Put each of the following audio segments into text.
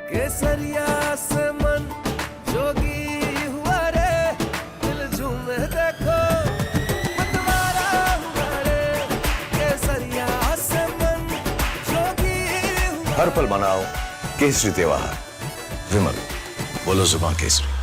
केसरिया से मन जोगी हुआ रे, दिल झूमे देखो मतवारा हुआ रे। केसरिया से मन जोगी हुआ। हर पल मनाओ केसरी त्योहार। विमल, बोलो जुबान केसरी।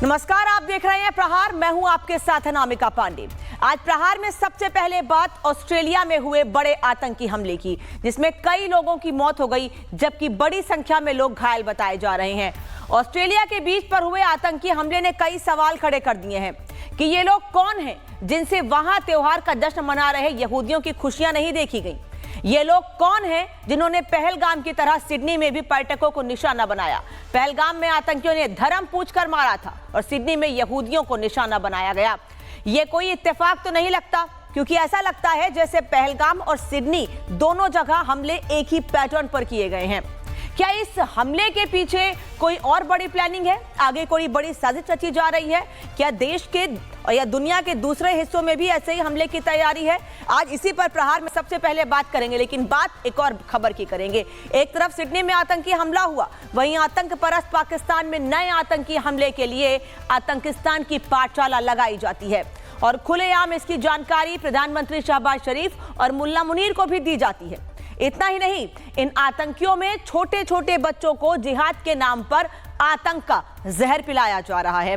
नमस्कार, आप देख रहे हैं प्रहार। मैं हूं आपके साथ अनामिका पांडे। आज प्रहार में सबसे पहले बात ऑस्ट्रेलिया में हुए बड़े आतंकी हमले की, जिसमें कई लोगों की मौत हो गई जबकि बड़ी संख्या में लोग घायल बताए जा रहे हैं। ऑस्ट्रेलिया के बीच पर हुए आतंकी हमले ने कई सवाल खड़े कर दिए हैं कि ये लोग कौन हैं जिनसे वहां त्योहार का जश्न मना रहे यहूदियों की खुशियां नहीं देखी गई। ये लोग कौन हैं जिन्होंने पहलगाम की तरह सिडनी में भी पर्यटकों को निशाना बनाया। पहलगाम में आतंकियों ने धर्म पूछकर मारा था और सिडनी में यहूदियों को निशाना बनाया गया। ये कोई इत्तेफाक तो नहीं लगता, क्योंकि ऐसा लगता है जैसे पहलगाम और सिडनी दोनों जगह हमले एक ही पैटर्न पर किए गए हैं। क्या इस हमले के पीछे कोई और बड़ी प्लानिंग है? आगे कोई बड़ी साजिश रची जा रही है? क्या देश के या दुनिया के दूसरे हिस्सों में भी ऐसे ही हमले की तैयारी है? आज इसी पर प्रहार में सबसे पहले बात करेंगे, लेकिन बात एक और खबर की करेंगे। एक तरफ सिडनी में आतंकी हमला हुआ, वहीं आतंक परस्त पाकिस्तान में नए आतंकी हमले के लिए आतंकिस्तान की पाठशाला लगाई जाती है और खुलेआम इसकी जानकारी प्रधानमंत्री शहबाज शरीफ और मुल्ला मुनीर को भी दी जाती है। इतना ही नहीं, इन आतंकियों में छोटे छोटे बच्चों को जिहाद के नाम पर आतंक का जहर पिलाया जा रहा है।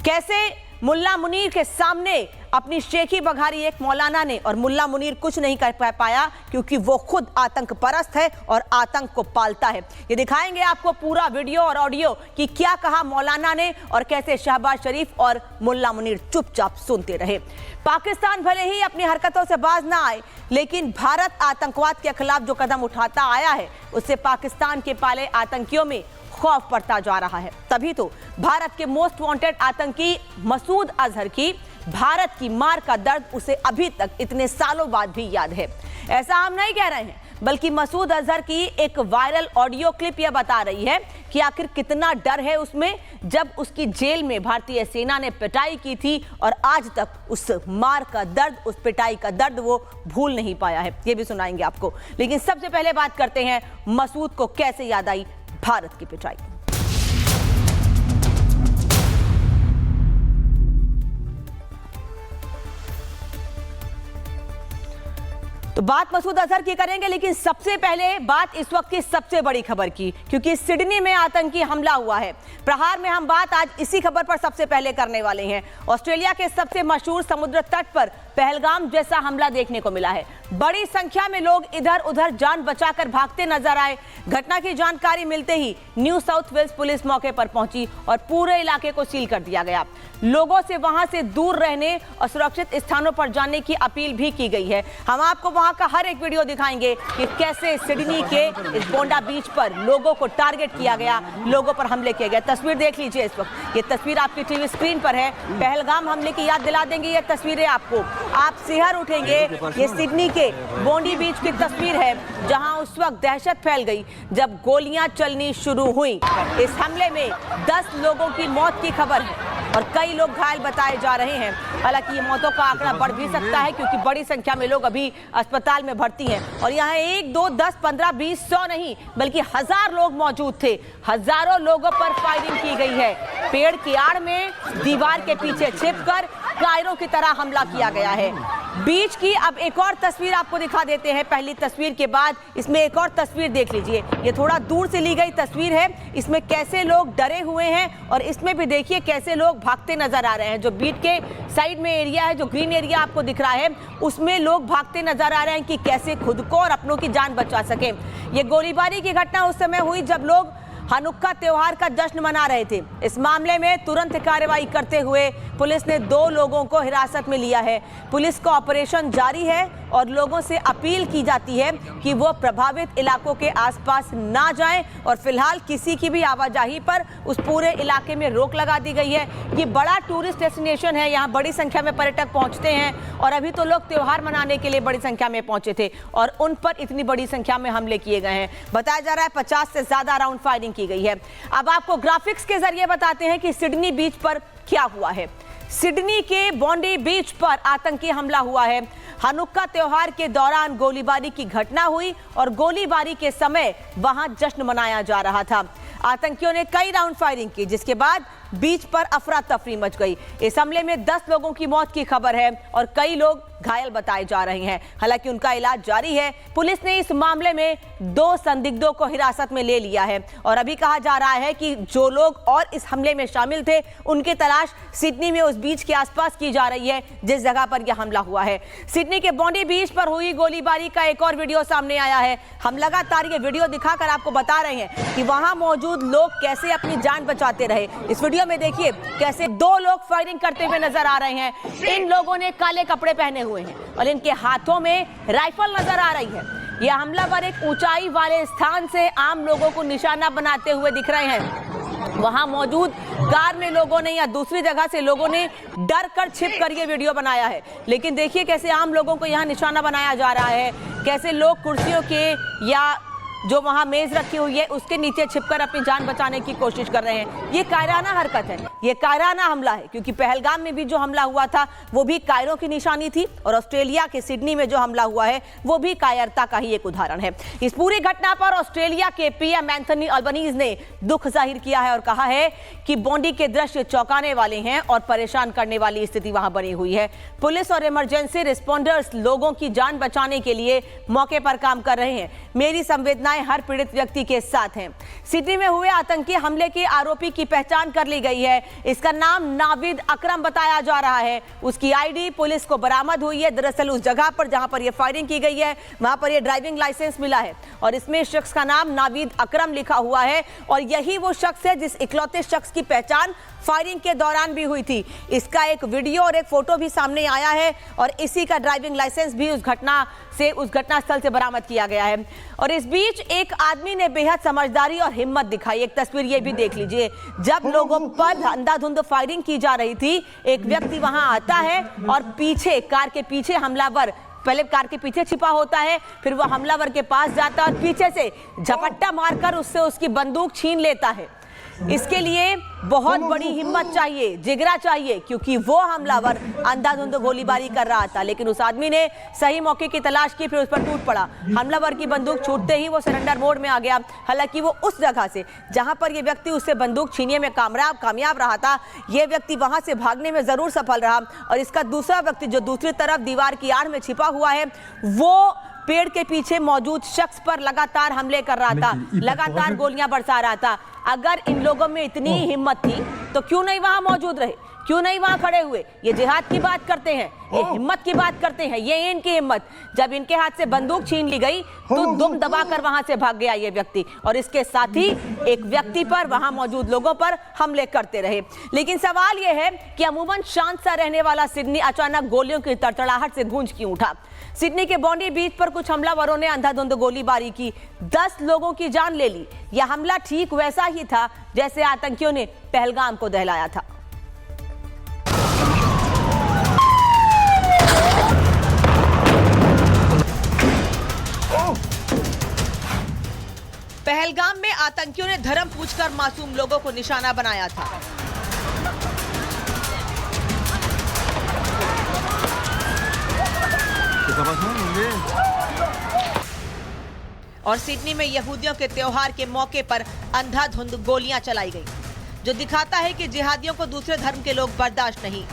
कैसे मुल्ला मुनीर के सामने अपनी शेखी बघारी एक मौलाना ने, और मुल्ला मुनीर कुछ नहीं कर पाया क्योंकि वो खुद आतंक परस्त है और आतंक को पालता है। ये दिखाएंगे आपको पूरा वीडियो और ऑडियो कि क्या कहा मौलाना ने और कैसे शहबाज शरीफ और मुल्ला मुनीर चुपचाप सुनते रहे। पाकिस्तान भले ही अपनी हरकतों से बाज ना आए, लेकिन भारत आतंकवाद के खिलाफ जो कदम उठाता आया है उससे पाकिस्तान के पाले आतंकियों में खौफ बढ़ता जा रहा है। तभी तो भारत के मोस्ट वांटेड आतंकी मसूद अजहर की भारत की मार का दर्द उसे अभी तक इतने सालों बाद भी याद है। ऐसा हम नहीं कह रहे हैं, बल्कि मसूद अजहर की एक वायरल ऑडियो क्लिप यह बता रही है कि आखिर कितना डर है उसमें, जब उसकी जेल में भारतीय सेना ने पिटाई की थी और आज तक उस मार का दर्द, उस पिटाई का दर्द वो भूल नहीं पाया है। ये भी सुनाएंगे आपको, लेकिन सबसे पहले बात करते हैं मसूद को कैसे याद आई भारत की पिटाई। तो बात मसूद अजहर की करेंगे, लेकिन सबसे पहले बात इस वक्त की सबसे बड़ी खबर की, क्योंकि सिडनी में आतंकी हमला हुआ है। प्रहार में हम बात आज इसी खबर पर सबसे पहले करने वाले हैं। ऑस्ट्रेलिया के सबसे मशहूर समुद्र तट पर पहलगाम जैसा हमला देखने को मिला है। बड़ी संख्या में लोग इधर उधर जान बचाकर भागते नजर आए। घटना की जानकारी मिलते ही न्यू साउथ वेल्स पुलिस मौके पर पहुंची और पूरे इलाके को सील कर दिया गया। लोगों से वहां से दूर रहने और सुरक्षित स्थानों पर जाने की अपील भी की गई है। हम आपको वहां का हर एक वीडियो दिखाएंगे कि कैसे सिडनी के इस बोंडा बीच पर लोगों को टारगेट किया गया, लोगों पर हमले किए गए। तस्वीर देख लीजिए इस वक्त, ये तस्वीर आपकी टीवी स्क्रीन पर है। पहलगाम हमले की याद दिला देंगे ये तस्वीरें आपको, आप सिहर उठेंगे। ये सिडनी के बोंडी बीच की तस्वीर है, जहां उस वक्त दहशत फैल गई जब गोलियां चलनी शुरू हुई। इस हमले में 10 लोगों की मौत की खबर है और कई लोग घायल बताए जा रहे हैं। हालांकि ये मौतों का आंकड़ा बढ़ भी सकता है, क्योंकि बड़ी संख्या में लोग अभी अस्पताल में भर्ती हैं और यहाँ 1, 2, 10, 15, 20, 100 नहीं बल्कि 1000 लोग मौजूद थे। हजारों लोगों पर फायरिंग की गई है। पेड़ की आड़ में दीवार के पीछे छिपकर कायरों की तरह हमला किया गया है। बीच की अब एक और तस्वीर आपको दिखा देते हैं। पहली तस्वीर के बाद इसमें एक और तस्वीर देख लीजिए। ये थोड़ा दूर से ली गई तस्वीर है। इसमें कैसे लोग डरे हुए हैं और इसमें भी देखिए कैसे लोग भागते नजर आ रहे हैं। जो बीच के साइड में एरिया है, जो ग्रीन एरिया आपको दिख रहा है, उसमें लोग भागते नजर आ रहे हैं कि कैसे खुद को और अपनों की जान बचा सके। ये गोलीबारी की घटना उस समय हुई जब लोग हनुक्का त्योहार का जश्न मना रहे थे। इस मामले में तुरंत कार्रवाई करते हुए पुलिस ने 2 लोगों को हिरासत में लिया है। पुलिस का ऑपरेशन जारी है। और लोगों से अपील की जाती है कि वो प्रभावित इलाकों के आसपास ना जाएं और फिलहाल किसी की भी आवाजाही पर उस पूरे इलाके में रोक लगा दी गई है। ये बड़ा टूरिस्ट डेस्टिनेशन है, यहाँ बड़ी संख्या में पर्यटक पहुंचते हैं और अभी तो लोग त्योहार मनाने के लिए बड़ी संख्या में पहुंचे थे और उन पर इतनी बड़ी संख्या में हमले किए गए हैं। बताया जा रहा है 50 से ज्यादा राउंड फायरिंग की गई है। अब आपको ग्राफिक्स के जरिए बताते हैं कि सिडनी बीच पर क्या हुआ है। सिडनी के बॉन्डी बीच पर आतंकी हमला हुआ है। हनुक्का त्योहार के दौरान गोलीबारी की घटना हुई और गोलीबारी के समय वहां जश्न मनाया जा रहा था। आतंकियों ने कई राउंड फायरिंग की जिसके बाद बीच पर अफरा तफरी मच गई। इस हमले में 10 लोगों की मौत की खबर है और कई लोग घायल बताए जा रहे हैं। हालांकि उनका इलाज जारी है। पुलिस ने इस मामले में 2 संदिग्धों को हिरासत में ले लिया है और अभी कहा जा रहा है कि जो लोग और इस हमले में शामिल थे उनकी तलाश सिडनी में उस बीच के आसपास की जा रही है जिस जगह पर यह हमला हुआ है। सिडनी के बॉन्डी बीच पर हुई गोलीबारी का एक और वीडियो सामने आया है। हम लगातार ये वीडियो दिखाकर आपको बता रहे हैं कि वहां मौजूद लोग कैसे अपनी जान बचाते रहे। इस वीडियो में देखिए कैसे 2 लोग फायरिंग करते हुए नजर आ रहे हैं। इन लोगों ने काले कपड़े पहने हुए हैं और इनके हाथों में राइफल नजर आ रही है। यह हमलावर एक ऊंचाई वाले स्थान से आम लोगों को निशाना बनाते हुए दिख रहे हैं। वहां मौजूद कार में लोगों ने या दूसरी जगह से लोगों ने डर कर छिप कर ये वीडियो बनाया है। लेकिन देखिए कैसे आम लोगों को यहां निशाना बनाया जा रहा है, कैसे लोग कुर्सियों के या जो वहां मेज रखी हुई है उसके नीचे छिपकर अपनी जान बचाने की कोशिश कर रहे हैं। ये कायराना हरकत है, ये कायराना हमला है क्योंकि पहलगाम में भी जो हमला हुआ था वो भी कायरों की निशानी थी और ऑस्ट्रेलिया के सिडनी में जो हमला हुआ है वो भी कायरता का ही एक उदाहरण है। इस पूरी घटना पर ऑस्ट्रेलिया के पीएम एंथनी अल्बनीज ने दुख जाहिर किया है और कहा है कि बॉन्डी के दृश्य चौंकाने वाले हैं और परेशान करने वाली स्थिति वहां बनी हुई है। पुलिस और इमरजेंसी रिस्पॉन्डर्स लोगों की जान बचाने के लिए मौके पर काम कर रहे हैं। मेरी संवेदनाएं हर पीड़ित व्यक्ति के साथ हैं। सिडनी में हुए आतंकी हमले के आरोपी की पहचान कर ली गई है। इसका नाम नाविद अकरम बताया जा रहा है। उसकी आईडी पुलिस को बरामद हुई है। दरअसल उस जगह पर जहां पर यह फायरिंग की गई है वहां पर यह ड्राइविंग लाइसेंस मिला है और इसमें शख्स का नाम नाविद अकरम लिखा हुआ है और यही वो शख्स है जिस इकलौते शख्स की पहचान फायरिंग के दौरान भी हुई थी। इसका एक वीडियो और एक फोटो भी सामने आया है और इसी का ड्राइविंग लाइसेंस भी उस घटना स्थल से बरामद किया गया है। और इस बीच एक आदमी ने बेहद समझदारी और हिम्मत दिखाई। एक तस्वीर ये भी देख लीजिए। जब लोगों पर अंधाधुंध फायरिंग की जा रही थी एक व्यक्ति वहां आता है और पीछे कार के पीछे हमलावर पहले कार के पीछे छिपा होता है, फिर वो हमलावर के पास जाता है और पीछे से झपट्टा मारकर उससे उसकी बंदूक छीन लेता है। इसके लिए बहुत बड़ी हिम्मत चाहिए, जिगरा चाहिए क्योंकि वो हमलावर अंधाधुंध गोलीबारी कर रहा था। लेकिन उस आदमी ने सही मौके की तलाश की, फिर उस पर टूट पड़ा। हमलावर की बंदूक छूटते ही वो सरेंडर मोड में आ गया। हालांकि वो उस जगह से जहां पर ये व्यक्ति उससे बंदूक छीनने में कामयाब रहा था, ये व्यक्ति वहां से भागने में जरूर सफल रहा और इसका दूसरा व्यक्ति जो दूसरी तरफ दीवार की आड़ में छिपा हुआ है वो पेड़ के पीछे मौजूद शख्स पर लगातार हमले कर रहा था, लगातार गोलियां बरसा रहा था। अगर इन लोगों में इतनी हिम्मत थी तो क्यों नहीं वहां मौजूद रहे, क्यों नहीं वहां खड़े हुए? ये जिहाद की बात करते हैं, ये हिम्मत की बात करते हैं, ये इनकी हिम्मत। जब इनके हाथ से बंदूक छीन ली गई तो दुम दबाकर वहां से भाग गया ये व्यक्ति और इसके साथ ही एक व्यक्ति पर वहां मौजूद लोगों पर हमले करते रहे। लेकिन सवाल यह है कि अमूमन शांत सा रहने वाला सिडनी अचानक गोलियों की तड़तड़ाहट से गूंज क्यों उठा? सिडनी के बॉन्डी बीच पर कुछ हमलावरों ने अंधाधुंध गोलीबारी की, 10 लोगों की जान ले ली। यह हमला ठीक वैसा ही था जैसे आतंकियों ने पहलगाम को दहलाया था। पहलगाम में आतंकियों ने धर्म पूछकर मासूम लोगों को निशाना बनाया था। और सिडनी में यहूदियों के त्योहार के मौके पर अंधाधुंध गोलियां चलाई गई, जो दिखाता है कि जिहादियों को दूसरे धर्म के लोग बर्दाश्त नहीं।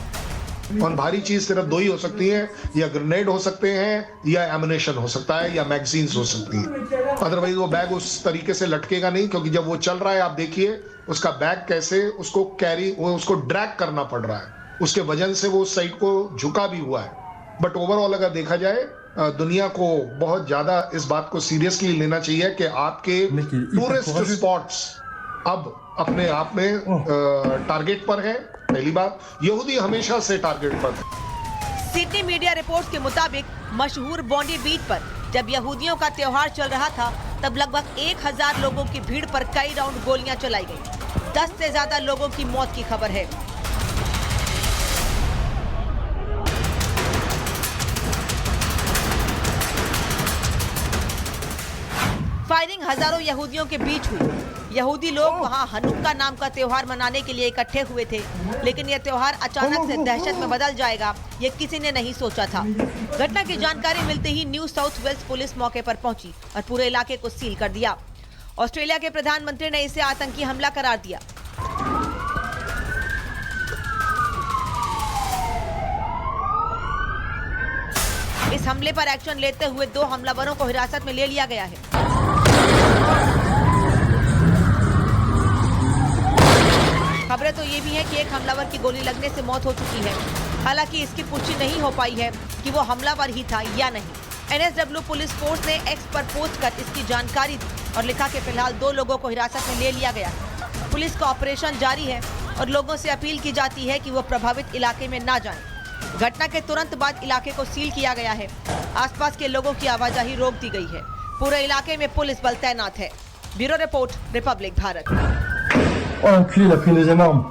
और भारी चीज सिर्फ 2 ही हो सकती है, या ग्रेनेड हो सकते हैं या एमुनेशन हो सकता है या मैगजीन्स हो सकती है। अदरवाइज वो बैग उस तरीके से लटकेगा नहीं, क्योंकि जब वो चल रहा है आप देखिए उसका बैग कैसे उसको ड्रैग करना पड़ रहा है, उसके वजन से वो उस साइड को झुका भी हुआ है। बट ओवरऑल अगर देखा जाए दुनिया को बहुत ज्यादा इस बात को सीरियसली लेना चाहिए कि आपके टूरिस्ट स्पॉट्स अब अपने आप में टारगेट पर है। पहली बात, यहूदी हमेशा से टारगेट पर। सिडनी मीडिया रिपोर्ट्स के मुताबिक मशहूर बॉन्डी बीच पर जब यहूदियों का त्योहार चल रहा था तब लगभग 1000 लोगों की भीड़ पर कई राउंड गोलियां चलाई गईं। 10 से ज्यादा लोगों की मौत की खबर है। फायरिंग हजारों यहूदियों के बीच हुई। यहूदी लोग वहां हनुक्का नाम का त्योहार मनाने के लिए इकट्ठे हुए थे, लेकिन यह त्योहार अचानक से दहशत में बदल जाएगा ये किसी ने नहीं सोचा था। घटना की जानकारी मिलते ही न्यू साउथ वेल्स पुलिस मौके पर पहुंची और पूरे इलाके को सील कर दिया। ऑस्ट्रेलिया के प्रधानमंत्री ने इसे आतंकी हमला करार दिया। इस हमले पर एक्शन लेते हुए 2 हमलावरों को हिरासत में ले लिया गया है। खबरें तो ये भी हैं कि एक हमलावर की गोली लगने से मौत हो चुकी है। हालांकि इसकी पुष्टि नहीं हो पाई है कि वो हमलावर ही था या नहीं। NSW पुलिस फोर्स ने एक्स पर पोस्ट कर इसकी जानकारी दी और लिखा कि फिलहाल 2 लोगों को हिरासत में ले लिया गया है। पुलिस का ऑपरेशन जारी है और लोगों से अपील की जाती है कि वो प्रभावित इलाके में ना जाएं। घटना के तुरंत बाद इलाके को सील किया गया है। आसपास के लोगों की आवाजाही रोक दी गई है। पूरे इलाके में पुलिस बल तैनात है। Bureau report, Republic Bharat. Enculé, il a pris une deuxième arme.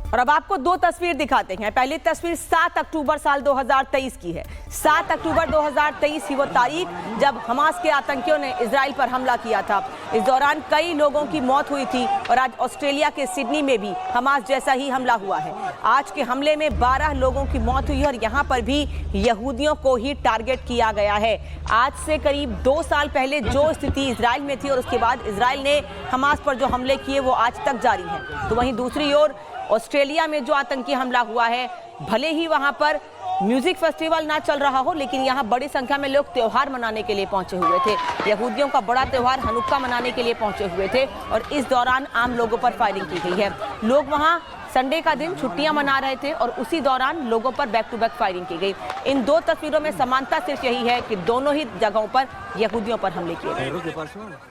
और अब आपको 2 तस्वीर दिखाते हैं। पहली तस्वीर 7 अक्टूबर साल 2023 की है। 7 अक्टूबर 2023 ही वो तारीख जब हमास के आतंकियों ने इजराइल पर हमला किया था। इस दौरान कई लोगों की मौत हुई थी और आज ऑस्ट्रेलिया के सिडनी में भी हमास जैसा ही हमला हुआ है। आज के हमले में 12 लोगों की मौत हुई और यहाँ पर भी यहूदियों को ही टारगेट किया गया है। आज से करीब 2 साल पहले जो स्थिति इजराइल में थी और उसके बाद इजराइल ने हमास पर जो हमले किए वो आज तक जारी है। तो वहीं दूसरी ओर ऑस्ट्रेलिया में जो आतंकी हमला हुआ है, भले ही वहां पर म्यूजिक फेस्टिवल ना चल रहा हो, लेकिन यहाँ बड़ी संख्या में लोग त्योहार मनाने के लिए पहुंचे हुए थे। यहूदियों का बड़ा त्योहार हनुक्का मनाने के लिए पहुंचे हुए थे और इस दौरान आम लोगों पर फायरिंग की गई है। लोग वहां संडे का दिन छुट्टियां मना रहे थे और उसी दौरान लोगों पर बैक टू बैक फायरिंग की गई। इन 2 तस्वीरों में समानता सिर्फ यही है कि दोनों ही जगहों पर यहूदियों पर हमले किए गए।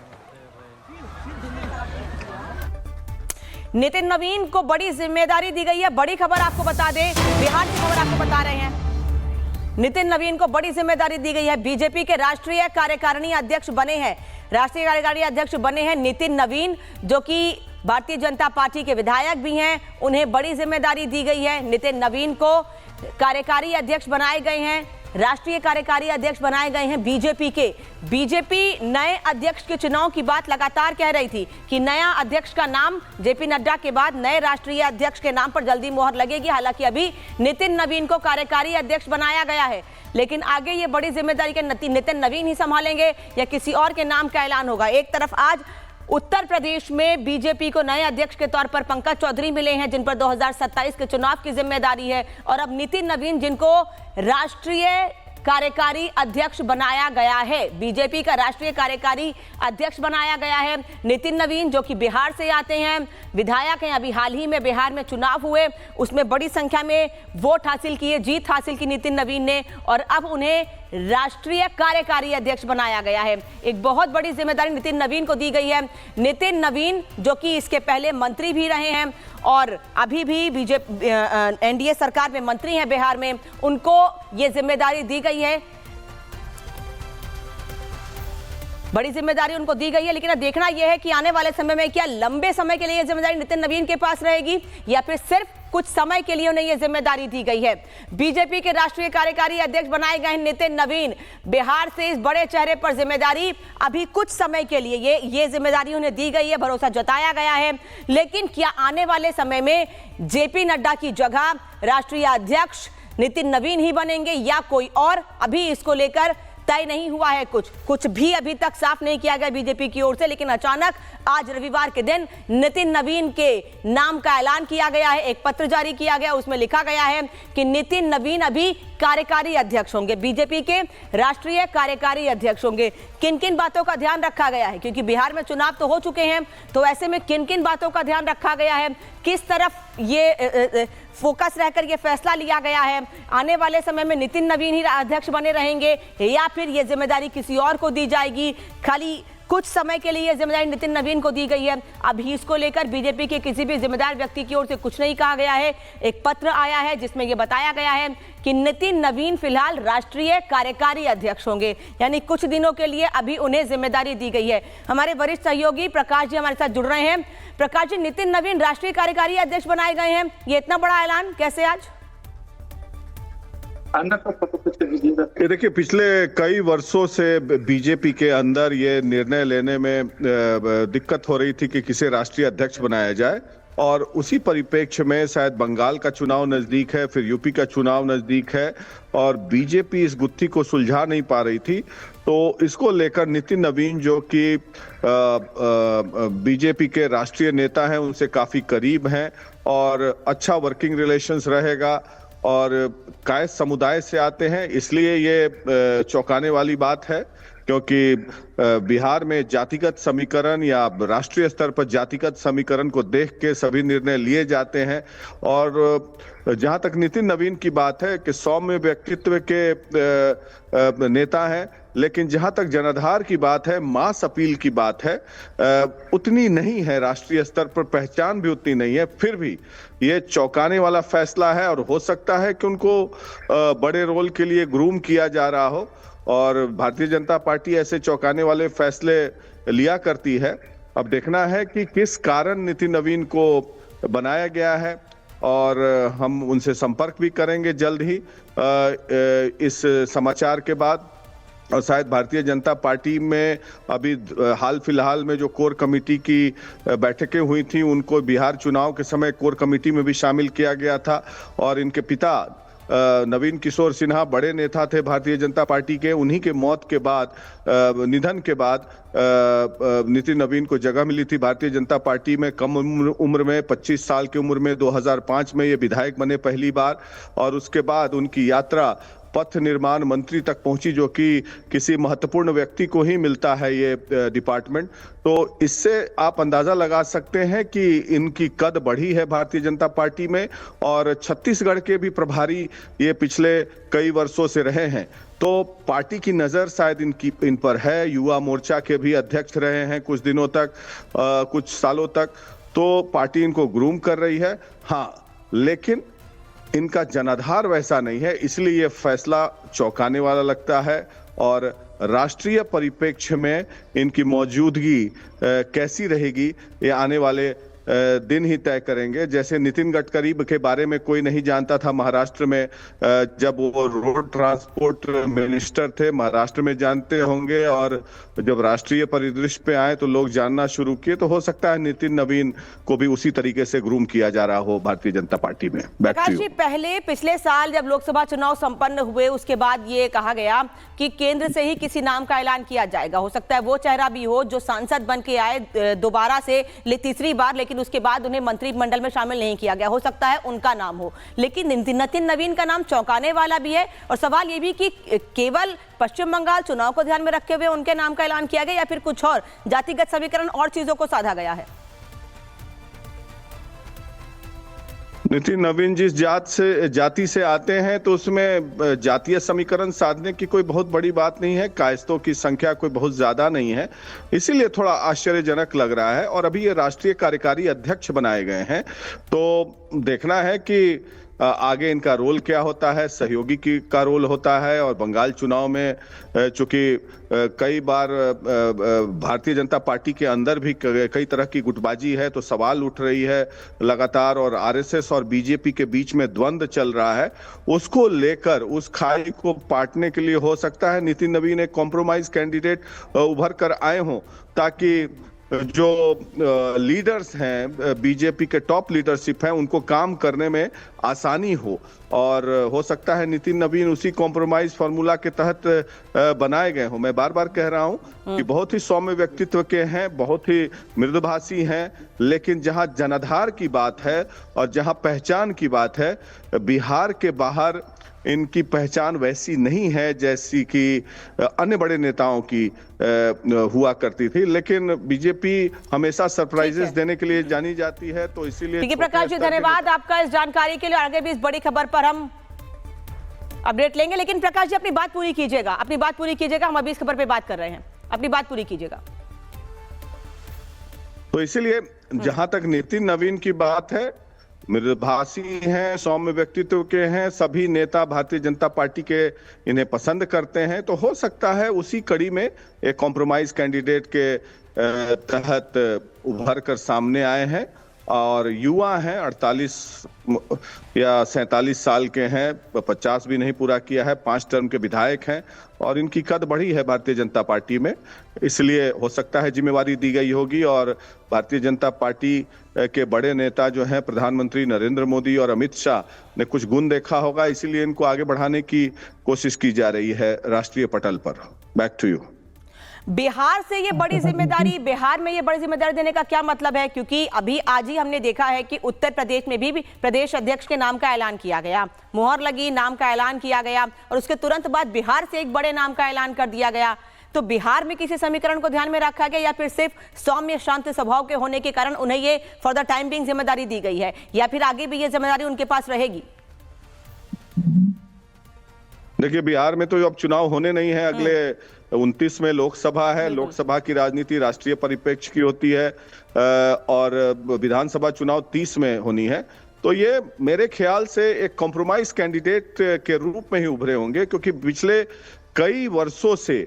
नितिन नवीन को बड़ी जिम्मेदारी दी गई है। बड़ी खबर आपको बता दें, बिहार की खबर आपको बता रहे हैं। नितिन नवीन को बड़ी जिम्मेदारी दी गई है। बीजेपी के राष्ट्रीय कार्यकारिणी अध्यक्ष बने हैं। राष्ट्रीय कार्यकारिणी अध्यक्ष बने हैं नितिन नवीन, जो कि भारतीय जनता पार्टी के विधायक भी हैं। उन्हें बड़ी जिम्मेदारी दी गई है। नितिन नवीन को कार्यकारी अध्यक्ष बनाए गए हैं, राष्ट्रीय कार्यकारी अध्यक्ष बनाए गए हैं बीजेपी के। बीजेपी नए अध्यक्ष के चुनाव की बात लगातार कह रही थी कि नया अध्यक्ष का नाम जेपी नड्डा के बाद नए राष्ट्रीय अध्यक्ष के नाम पर जल्दी मोहर लगेगी। हालांकि अभी नितिन नवीन को कार्यकारी अध्यक्ष बनाया गया है, लेकिन आगे ये बड़ी जिम्मेदारी के नितिन नवीन ही संभालेंगे या किसी और के नाम का ऐलान होगा। एक तरफ आज उत्तर प्रदेश में बीजेपी को नए अध्यक्ष के तौर पर पंकज चौधरी मिले हैं, जिन पर 2027 के चुनाव की जिम्मेदारी है, और अब नितिन नवीन जिनको राष्ट्रीय कार्यकारी अध्यक्ष बनाया गया है। बीजेपी का राष्ट्रीय कार्यकारी अध्यक्ष बनाया गया है नितिन नवीन, जो कि बिहार से आते हैं, विधायक हैं। अभी हाल ही में बिहार में चुनाव हुए, उसमें बड़ी संख्या में वोट हासिल किए, जीत हासिल की नितिन नवीन ने, और अब उन्हें राष्ट्रीय कार्यकारी अध्यक्ष बनाया गया है। एक बहुत बड़ी जिम्मेदारी नितिन नवीन को दी गई है। नितिन नवीन जो कि इसके पहले मंत्री भी रहे हैं और अभी भी बीजेपी एनडीए सरकार में मंत्री हैं बिहार में, उनको ये जिम्मेदारी दी गई है। बड़ी जिम्मेदारी उनको दी गई है, लेकिन अब देखना यह है कि आने वाले समय में क्या लंबे समय के लिए यह जिम्मेदारी नितिन नवीन के पास रहेगी या फिर सिर्फ कुछ समय के लिए उन्हें यह जिम्मेदारी दी गई है। बीजेपी के राष्ट्रीय कार्यकारी अध्यक्ष बनाए गए नितिन नवीन, बिहार से इस बड़े चेहरे पर जिम्मेदारी अभी कुछ समय के लिए ये जिम्मेदारी उन्हें दी गई है, भरोसा जताया गया है। लेकिन क्या आने वाले समय में जेपी नड्डा की जगह राष्ट्रीय अध्यक्ष नितिन नवीन ही बनेंगे या कोई और, अभी इसको लेकर तय नहीं हुआ है। कुछ भी अभी तक साफ नहीं किया गया बीजेपी की ओर से, लेकिन अचानक आज रविवार के दिन नितिन नवीन के नाम का ऐलान किया गया है। एक पत्र जारी किया गया, उसमें लिखा गया है कि नितिन नवीन अभी कार्यकारी अध्यक्ष होंगे, बीजेपी के राष्ट्रीय कार्यकारी अध्यक्ष होंगे। किन किन बातों का ध्यान रखा गया है, क्योंकि बिहार में चुनाव तो हो चुके हैं, तो ऐसे में किन किन बातों का ध्यान रखा गया है, किस तरफ ये फोकस रहकर ये फैसला लिया गया है, आने वाले समय में नितिन नवीन ही अध्यक्ष बने रहेंगे या फिर ये जिम्मेदारी किसी और को दी जाएगी। खाली कुछ समय के लिए यह जिम्मेदारी नितिन नवीन को दी गई है। अभी इसको लेकर बीजेपी के किसी भी जिम्मेदार व्यक्ति की ओर से कुछ नहीं कहा गया है। एक पत्र आया है जिसमें यह बताया गया है कि नितिन नवीन फिलहाल राष्ट्रीय कार्यकारी अध्यक्ष होंगे, यानी कुछ दिनों के लिए अभी उन्हें जिम्मेदारी दी गई है। हमारे वरिष्ठ सहयोगी प्रकाश जी हमारे साथ जुड़ रहे हैं। प्रकाश जी, नितिन नवीन राष्ट्रीय कार्यकारी अध्यक्ष बनाए गए हैं, ये इतना बड़ा ऐलान कैसे आज? ये देखिए, पिछले कई वर्षों से बीजेपी के अंदर ये निर्णय लेने में दिक्कत हो रही थी कि किसे राष्ट्रीय अध्यक्ष बनाया जाए, और उसी परिप्रेक्ष्य में शायद बंगाल का चुनाव नजदीक है, फिर यूपी का चुनाव नजदीक है, और बीजेपी इस गुत्थी को सुलझा नहीं पा रही थी। तो इसको लेकर नितिन नवीन, जो कि बीजेपी के राष्ट्रीय नेता हैं, उनसे काफी करीब हैं और अच्छा वर्किंग रिलेशंस रहेगा और कायस्थ समुदाय से आते हैं, इसलिए ये चौंकाने वाली बात है, क्योंकि बिहार में जातिगत समीकरण या राष्ट्रीय स्तर पर जातिगत समीकरण को देख के सभी निर्णय लिए जाते हैं। और जहां तक नितिन नवीन की बात है कि सौम्य व्यक्तित्व के नेता हैं, लेकिन जहां तक जनाधार की बात है, मास अपील की बात है, उतनी नहीं है, राष्ट्रीय स्तर पर पहचान भी उतनी नहीं है। फिर भी ये चौंकाने वाला फैसला है और हो सकता है कि उनको बड़े रोल के लिए ग्रूम किया जा रहा हो, और भारतीय जनता पार्टी ऐसे चौंकाने वाले फैसले लिया करती है। अब देखना है कि किस कारण नितिन नवीन को बनाया गया है, और हम उनसे संपर्क भी करेंगे जल्द ही इस समाचार के बाद। और शायद भारतीय जनता पार्टी में अभी हाल फिलहाल में जो कोर कमेटी की बैठकें हुई थी, उनको बिहार चुनाव के समय कोर कमेटी में भी शामिल किया गया था, और इनके पिता नवीन किशोर सिन्हा बड़े नेता थे भारतीय जनता पार्टी के। उन्हीं के मौत के बाद, निधन के बाद नितिन नवीन को जगह मिली थी भारतीय जनता पार्टी में कम उम्र में, 25 साल की उम्र में 2005 में ये विधायक बने पहली बार, और उसके बाद उनकी यात्रा पथ निर्माण मंत्री तक पहुंची, जो कि किसी महत्वपूर्ण व्यक्ति को ही मिलता है ये डिपार्टमेंट। तो इससे आप अंदाजा लगा सकते हैं कि इनकी कद बढ़ी है भारतीय जनता पार्टी में, और छत्तीसगढ़ के भी प्रभारी ये पिछले कई वर्षों से रहे हैं। तो पार्टी की नजर शायद इन पर है। युवा मोर्चा के भी अध्यक्ष रहे हैं कुछ दिनों तक, कुछ सालों तक, तो पार्टी इनको ग्रूम कर रही है। हाँ, लेकिन इनका जनाधार वैसा नहीं है, इसलिए ये फैसला चौंकाने वाला लगता है। और राष्ट्रीय परिप्रेक्ष्य में इनकी मौजूदगी कैसी रहेगी, ये आने वाले दिन ही तय करेंगे। जैसे नितिन गडकरी के बारे में कोई नहीं जानता था महाराष्ट्र में, जब वो रोड ट्रांसपोर्ट मिनिस्टर थे, महाराष्ट्र में जानते होंगे, और जब राष्ट्रीय परिदृश्य पे आए तो लोग जानना शुरू किए। तो हो सकता है नितिन नवीन को भी उसी तरीके से ग्रूम किया जा रहा हो भारतीय जनता पार्टी में। प्रकाश जी, पहले पिछले साल जब लोकसभा चुनाव संपन्न हुए, उसके बाद ये कहा गया कि केंद्र से ही किसी नाम का ऐलान किया जाएगा। हो सकता है वो चेहरा भी हो जो सांसद बन के आए दोबारा से तीसरी बार, लेकिन उसके बाद उन्हें मंत्रिमंडल में शामिल नहीं किया गया। हो सकता है उनका नाम हो, लेकिन नितिन नवीन का नाम चौंकाने वाला भी है। और सवाल ये भी कि केवल पश्चिम बंगाल चुनाव को ध्यान में रखते हुए उनके नाम का ऐलान किया गया, या फिर कुछ और जातिगत समीकरण और चीजों को साधा गया है? नितिन नवीन जिस जाति से आते हैं, तो उसमें जातीय समीकरण साधने की कोई बहुत बड़ी बात नहीं है। कायस्थों की संख्या कोई बहुत ज्यादा नहीं है, इसीलिए थोड़ा आश्चर्यजनक लग रहा है। और अभी ये राष्ट्रीय कार्यकारी अध्यक्ष बनाए गए हैं, तो देखना है कि आगे इनका रोल क्या होता है। सहयोगी का रोल होता है, और बंगाल चुनाव में चूंकि कई बार भारतीय जनता पार्टी के अंदर भी कई तरह की गुटबाजी है, तो सवाल उठ रही है लगातार, और आरएसएस और बीजेपी के बीच में द्वंद्व चल रहा है। उसको लेकर, उस खाई को पाटने के लिए हो सकता है नितिन नवीन एक कॉम्प्रोमाइज कैंडिडेट उभर कर आए हों, ताकि जो लीडर्स हैं, बीजेपी के टॉप लीडरशिप हैं, उनको काम करने में आसानी हो। और हो सकता है नितिन नवीन उसी कॉम्प्रोमाइज फार्मूला के तहत बनाए गए हों। मैं बार बार कह रहा हूं कि बहुत ही सौम्य व्यक्तित्व के हैं, बहुत ही मृदुभाषी हैं, लेकिन जहां जनाधार की बात है और जहां पहचान की बात है, बिहार के बाहर इनकी पहचान वैसी नहीं है जैसी कि अन्य बड़े नेताओं की हुआ करती थी। लेकिन बीजेपी हमेशा सरप्राइजेस देने के लिए जानी जाती है, तो इसीलिए। ठीक है प्रकाश जी, धन्यवाद आपका इस जानकारी के लिए। आगे भी इस बड़ी खबर पर हम अपडेट लेंगे, लेकिन प्रकाश जी अपनी बात पूरी कीजिएगा, अपनी बात पूरी कीजिएगा। हम अभी इस खबर पे बात कर रहे हैं, अपनी बात पूरी कीजिएगा। तो इसीलिए जहां तक नितिन नवीन की बात है, मृदुभाषी हैं, सौम्य व्यक्तित्व के हैं, सभी नेता भारतीय जनता पार्टी के इन्हें पसंद करते हैं, तो हो सकता है उसी कड़ी में एक कॉम्प्रोमाइज कैंडिडेट के तहत उभर कर सामने आए हैं। और युवा हैं, 48 या 47 साल के हैं, 50 भी नहीं पूरा किया है, 5 टर्म के विधायक हैं और इनकी कद बढ़ी है भारतीय जनता पार्टी में, इसलिए हो सकता है जिम्मेवारी दी गई होगी। और भारतीय जनता पार्टी के बड़े नेता जो हैं प्रधानमंत्री नरेंद्र मोदी और अमित शाह ने कुछ गुण देखा होगा, इसीलिए इनको आगे बढ़ाने की कोशिश की जा रही है राष्ट्रीय पटल पर। Back to you. बिहार से ये बड़ी जिम्मेदारी, बिहार में ये बड़ी जिम्मेदारी देने का क्या मतलब है? क्योंकि अभी आज ही हमने देखा है कि उत्तर प्रदेश में भी प्रदेश अध्यक्ष के नाम का ऐलान किया गया, मुहर लगी, नाम का ऐलान किया गया और उसके तुरंत बाद बिहार से एक बड़े नाम का ऐलान कर दिया गया। तो बिहार में किसी समीकरण को ध्यान में रखा गया या फिर सिर्फ सौम्य शांत स्वभाव के होने के कारण उन्हें ये फॉर द टाइम बिंग जिम्मेदारी दी गई है, या फिर आगे भी ये जिम्मेदारी उनके पास रहेगी? देखिए, बिहार में तो अब चुनाव होने नहीं है, अगले 29 में लोकसभा है। लोकसभा की राजनीति राष्ट्रीय परिप्रेक्ष्य की होती है और विधानसभा चुनाव 30 में होनी है। तो ये मेरे ख्याल से एक कॉम्प्रोमाइज कैंडिडेट के रूप में ही उभरे होंगे, क्योंकि पिछले कई वर्षों से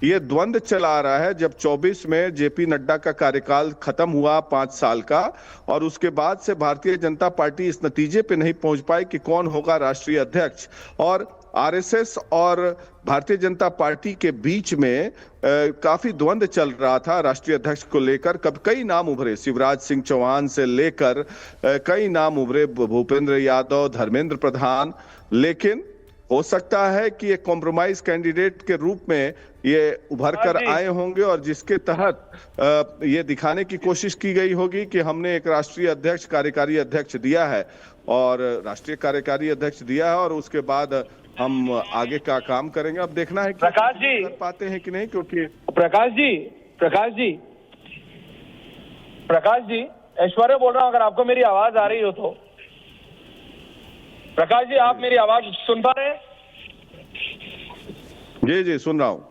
ये द्वंद्व चला आ रहा है। जब 24 में जेपी नड्डा का कार्यकाल खत्म हुआ 5 साल का, और उसके बाद से भारतीय जनता पार्टी इस नतीजे पे नहीं पहुंच पाई कि कौन होगा राष्ट्रीय अध्यक्ष, और आरएसएस और भारतीय जनता पार्टी के बीच में काफी द्वंद्व चल रहा था राष्ट्रीय अध्यक्ष को लेकर। कई नाम उभरे, शिवराज सिंह चौहान से लेकर कई नाम उभरे, भूपेंद्र यादव, धर्मेंद्र प्रधान, लेकिन हो सकता है कि एक कॉम्प्रोमाइज कैंडिडेट के रूप में ये उभर कर आए होंगे और जिसके तहत ये दिखाने की कोशिश की गई होगी कि हमने एक राष्ट्रीय अध्यक्ष, कार्यकारी अध्यक्ष दिया है और राष्ट्रीय कार्यकारी अध्यक्ष दिया है और उसके बाद हम आगे का काम करेंगे। अब देखना है कि प्रकाश जी कर पाते हैं कि नहीं, क्योंकि प्रकाश जी ऐश्वर्या बोल रहा हूं, अगर आपको मेरी आवाज आ रही हो तो। प्रकाश जी, आप मेरी आवाज सुन पा रहे हैं? जी जी सुन रहा हूँ।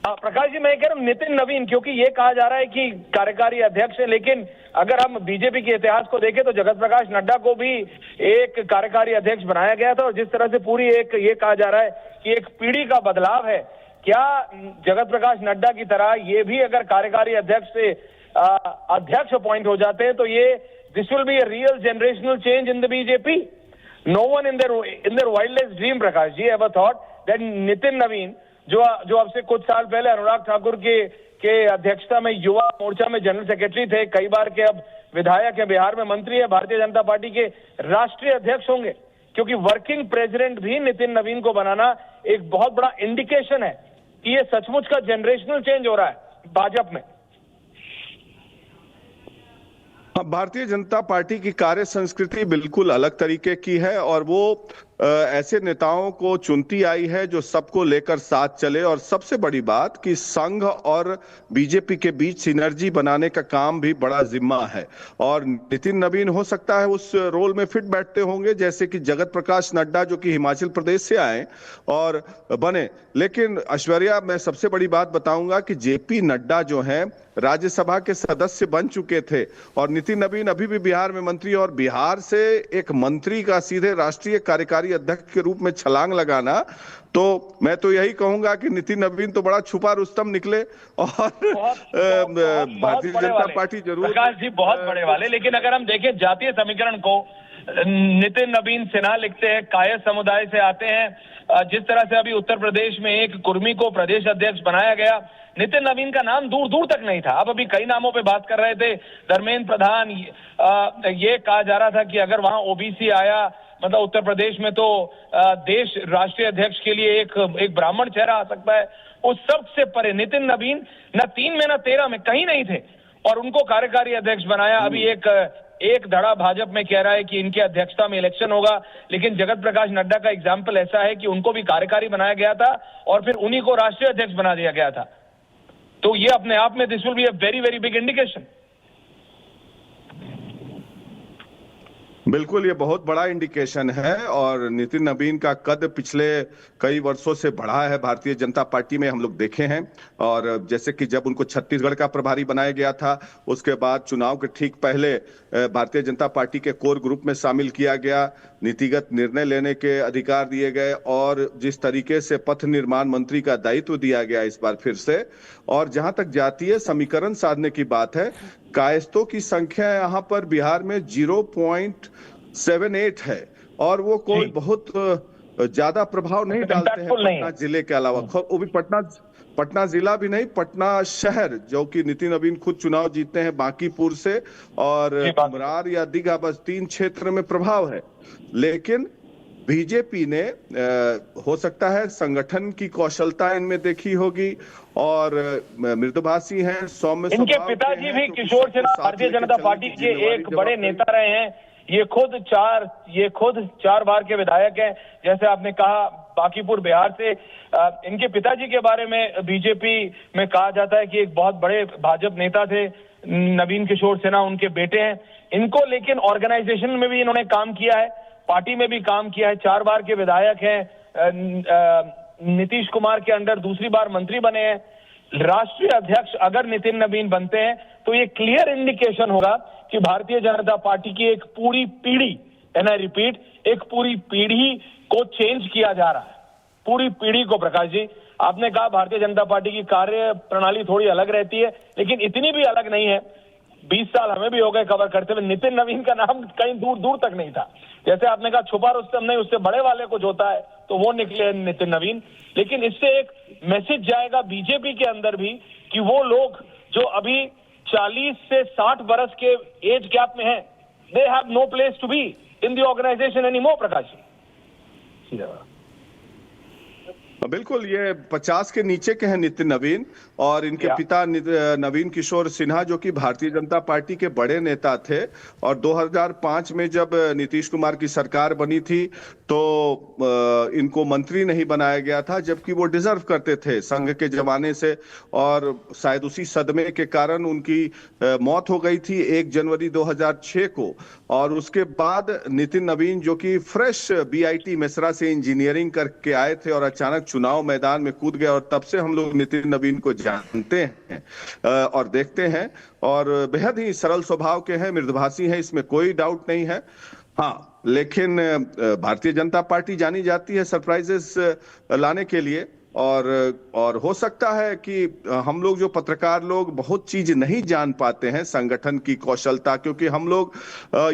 प्रकाश जी, मैं कह रहा हूँ नितिन नवीन, क्योंकि ये कहा जा रहा है कि कार्यकारी अध्यक्ष है, लेकिन अगर हम बीजेपी के इतिहास को देखें तो जगत प्रकाश नड्डा को भी एक कार्यकारी अध्यक्ष बनाया गया था। और जिस तरह से पूरी एक ये कहा जा रहा है कि एक पीढ़ी का बदलाव है, क्या जगत प्रकाश नड्डा की तरह ये भी अगर कार्यकारी अध्यक्ष से अध्यक्ष अपॉइंट हो जाते हैं तो ये this will be a real generational change in the BJP? No one in their wildest dream, Prakash ji, ever thought that Nitin Naveen, जो अब से कुछ साल पहले अनुराग ठाकुर के अध्यक्षता में युवा मोर्चा में जनरल सेक्रेटरी थे, कई बार के अब विधायक है, बिहार में मंत्री है, भारतीय जनता पार्टी के राष्ट्रीय अध्यक्ष होंगे। क्योंकि वर्किंग प्रेसिडेंट भी नितिन नवीन को बनाना एक बहुत बड़ा इंडिकेशन है कि ये सचमुच का जनरेशनल चेंज हो रहा है भाजपा में। भारतीय जनता पार्टी की कार्य संस्कृति बिल्कुल अलग तरीके की है और वो ऐसे नेताओं को चुनती आई है जो सबको लेकर साथ चले। और सबसे बड़ी बात कि संघ और बीजेपी के बीच सिनर्जी बनाने का काम भी बड़ा जिम्मा है और नितिन नवीन हो सकता है उस रोल में फिट बैठते होंगे, जैसे कि जगत प्रकाश नड्डा जो कि हिमाचल प्रदेश से आए और बने। लेकिन ऐश्वर्या, मैं सबसे बड़ी बात बताऊंगा कि जेपी नड्डा जो हैं राज्यसभा के सदस्य बन चुके थे और नितिन नवीन अभी भी बिहार में मंत्री, और बिहार से एक मंत्री का सीधे राष्ट्रीय कार्यकारी अध्यक्ष के रूप में छलांग लगाना, तो मैं तो यही कहूंगा कि नितिन नवीन तो बड़ा छुपा रुस्तम निकले और भारतीय जनता पार्टी जरूर। प्रकाश जी बहुत बड़े वाले, लेकिन अगर हम देखें जातीय समीकरण को, नितिन नवीन सिन्हा लिखते हैं कायस्थ समुदाय से आते हैं। जिस तरह से अभी उत्तर प्रदेश में एक कुर्मी को प्रदेश अध्यक्ष बनाया गया, नितिन नवीन का नाम दूर दूर तक नहीं था। अब अभी कई नामों पे बात कर रहे थे, धर्मेंद्र प्रधान, ये कहा जा रहा था कि अगर वहां ओबीसी आया, मतलब उत्तर प्रदेश में, तो देश राष्ट्रीय अध्यक्ष के लिए एक ब्राह्मण चेहरा आ सकता है। उस सब से परे नितिन नवीन न 3 में न 13 में कहीं नहीं थे और उनको कार्यकारी अध्यक्ष बनाया। अभी एक धड़ा भाजपा में कह रहा है कि इनकी अध्यक्षता में इलेक्शन होगा, लेकिन जगत प्रकाश नड्डा का एग्जाम्पल ऐसा है कि उनको भी कार्यकारी बनाया गया था और फिर उन्हीं को राष्ट्रीय अध्यक्ष बना दिया गया था। तो ये अपने आप में this will be a very very big indication. बिल्कुल, ये बहुत बड़ा इंडिकेशन है और नितिन नवीन का कद पिछले कई वर्षों से बढ़ा है भारतीय जनता पार्टी में, हम लोग देखे हैं। और जैसे कि जब उनको छत्तीसगढ़ का प्रभारी बनाया गया था, उसके बाद चुनाव के ठीक पहले भारतीय जनता पार्टी के कोर ग्रुप में शामिल किया गया, नीतिगत निर्णय लेने के अधिकार दिए गए और जिस तरीके से पथ निर्माण मंत्री का दायित्व दिया गया इस बार फिर से। और जहां तक जातीय समीकरण साधने की बात है, कायस्थों की संख्या यहाँ पर बिहार में 0.78 है और वो कोई बहुत ज्यादा प्रभाव नहीं डालते हैं पटना जिले के अलावा। वो भी पटना जिला भी नहीं, पटना शहर, जो कि नितिन नवीन खुद चुनाव जीतते हैं बांकीपुर से, और उमरार या दीघा, बस 3 क्षेत्र में प्रभाव है। लेकिन बीजेपी ने हो सकता है संगठन की कौशलता इनमें देखी होगी और मृदुभाषी हैं, सौम्य इनके पिताजी भी किशोर सिन्हा भारतीय जनता पार्टी के एक बड़े नेता रहे हैं। ये खुद 4 बार के विधायक हैं। जैसे आपने कहा बांकीपुर बिहार से, इनके पिताजी के बारे में बीजेपी में कहा जाता है कि एक बहुत बड़े भाजपा नेता थे। नवीन किशोर सिन्हा उनके बेटे हैं। इनको लेकिन ऑर्गेनाइजेशन में भी इन्होंने काम किया है, पार्टी में भी काम किया है। 4 बार के विधायक हैं, नीतीश कुमार के अंडर दूसरी बार मंत्री बने हैं। राष्ट्रीय अध्यक्ष अगर नितिन नवीन बनते हैं तो ये क्लियर इंडिकेशन होगा कि भारतीय जनता पार्टी की एक पूरी पीढ़ी, एंड आई रिपीट, एक पूरी पीढ़ी को चेंज किया जा रहा है। पूरी पीढ़ी को। प्रकाश जी, आपने कहा भारतीय जनता पार्टी की कार्य प्रणाली थोड़ी अलग रहती है, लेकिन इतनी भी अलग नहीं है। 20 साल हमें भी हो गए कवर करते हुए, नितिन नवीन का नाम कहीं दूर दूर तक नहीं था। जैसे आपने कहा छुपा रुस्तम नहीं, उससे बड़े वाले को जोता है तो वो निकले नितिन नवीन। लेकिन इससे एक मैसेज जाएगा बीजेपी के अंदर भी कि वो लोग जो अभी 40 से 60 बरस के एज गैप में हैं, they have no place to be in the organisation any more. Prakash ji, बिल्कुल, ये 50 के नीचे के हैं नितिन नवीन, और इनके पिता नवीन किशोर सिन्हा जो कि भारतीय जनता पार्टी के बड़े नेता थे। और 2005 में जब नीतीश कुमार की सरकार बनी थी तो इनको मंत्री नहीं बनाया गया था, जबकि वो डिजर्व करते थे संघ के जमाने से। और शायद उसी सदमे के कारण उनकी मौत हो गई थी 1 जनवरी 2006 को। और उसके बाद नितिन नवीन जो कि फ्रेश BIT मेसरा से इंजीनियरिंग करके आए थे और अचानक चुनाव मैदान में कूद गए, और तब से हम लोग नितिन नवीन को जानते हैं और देखते हैं। और बेहद ही सरल स्वभाव के हैं, मृदुभाषी हैं, इसमें कोई डाउट नहीं है। हाँ, लेकिन भारतीय जनता पार्टी जानी जाती है सरप्राइजेस लाने के लिए। और हो सकता है कि हम लोग जो पत्रकार लोग बहुत चीज नहीं जान पाते हैं संगठन की कौशलता, क्योंकि हम लोग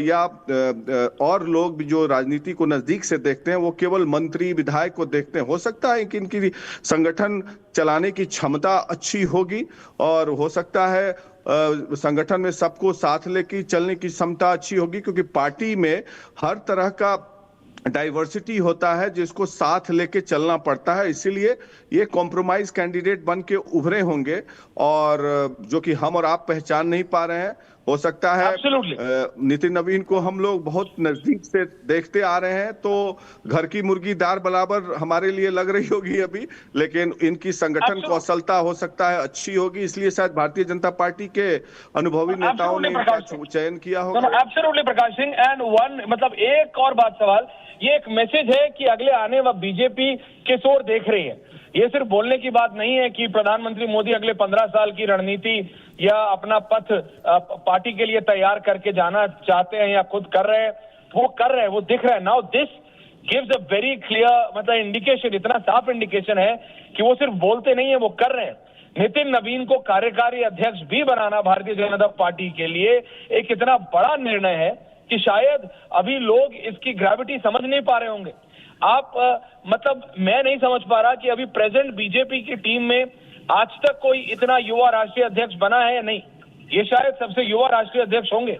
या और लोग भी जो राजनीति को नजदीक से देखते हैं वो केवल मंत्री विधायक को देखते हैं। हो सकता है कि इनकी संगठन चलाने की क्षमता अच्छी होगी और हो सकता है संगठन में सबको साथ लेकर चलने की क्षमता अच्छी होगी, क्योंकि पार्टी में हर तरह का डाइवर्सिटी होता है जिसको साथ लेके चलना पड़ता है। इसीलिए ये कॉम्प्रोमाइज कैंडिडेट बन के उभरे होंगे, और जो कि हम और आप पहचान नहीं पा रहे हैं। हो सकता है नितिन नवीन को हम लोग बहुत नजदीक से देखते आ रहे हैं तो घर की मुर्गी दार बराबर हमारे लिए लग रही होगी अभी, लेकिन इनकी संगठन कौशलता हो सकता है अच्छी होगी। इसलिए शायद भारतीय जनता पार्टी के अनुभवी नेताओं ने इनका चयन किया होगा। Absolutely Prakash Singh. And one मतलब एक और बात सवाल, ये एक मैसेज है कि अगले आने वाले बीजेपी किस ओर देख रही है। ये सिर्फ बोलने की बात नहीं है कि प्रधानमंत्री मोदी अगले 15 साल की रणनीति या अपना पथ पार्टी के लिए तैयार करके जाना चाहते हैं या खुद कर रहे हैं। वो कर रहे हैं, वो दिख रहा है। Now this gives a very clear मतलब इंडिकेशन, इतना साफ इंडिकेशन है कि वो सिर्फ बोलते नहीं है, वो कर रहे हैं। नितिन नवीन को कार्यकारी अध्यक्ष भी बनाना भारतीय जनता पार्टी के लिए एक इतना बड़ा निर्णय है कि शायद अभी लोग इसकी ग्रेविटी समझ नहीं पा रहे होंगे। आप मतलब मैं नहीं समझ पा रहा कि अभी प्रेजेंट बीजेपी की टीम में आज तक कोई इतना युवा राष्ट्रीय अध्यक्ष बना है या नहीं। ये शायद सबसे युवा राष्ट्रीय अध्यक्ष होंगे।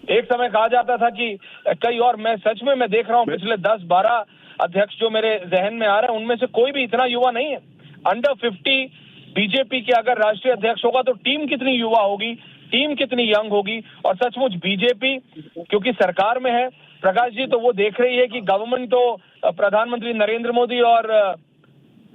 एक समय कहा जाता था कि कई, और मैं सच में मैं देख रहा हूं पिछले 10-12 अध्यक्ष जो मेरे जहन में आ रहे हैं उनमें से कोई भी इतना युवा नहीं है। अंडर 50 बीजेपी के अगर राष्ट्रीय अध्यक्ष होगा तो टीम कितनी युवा होगी, टीम कितनी यंग होगी। और सचमुच बीजेपी क्योंकि सरकार में है प्रकाश जी, तो वो देख रही है कि गवर्नमेंट तो प्रधानमंत्री नरेंद्र मोदी और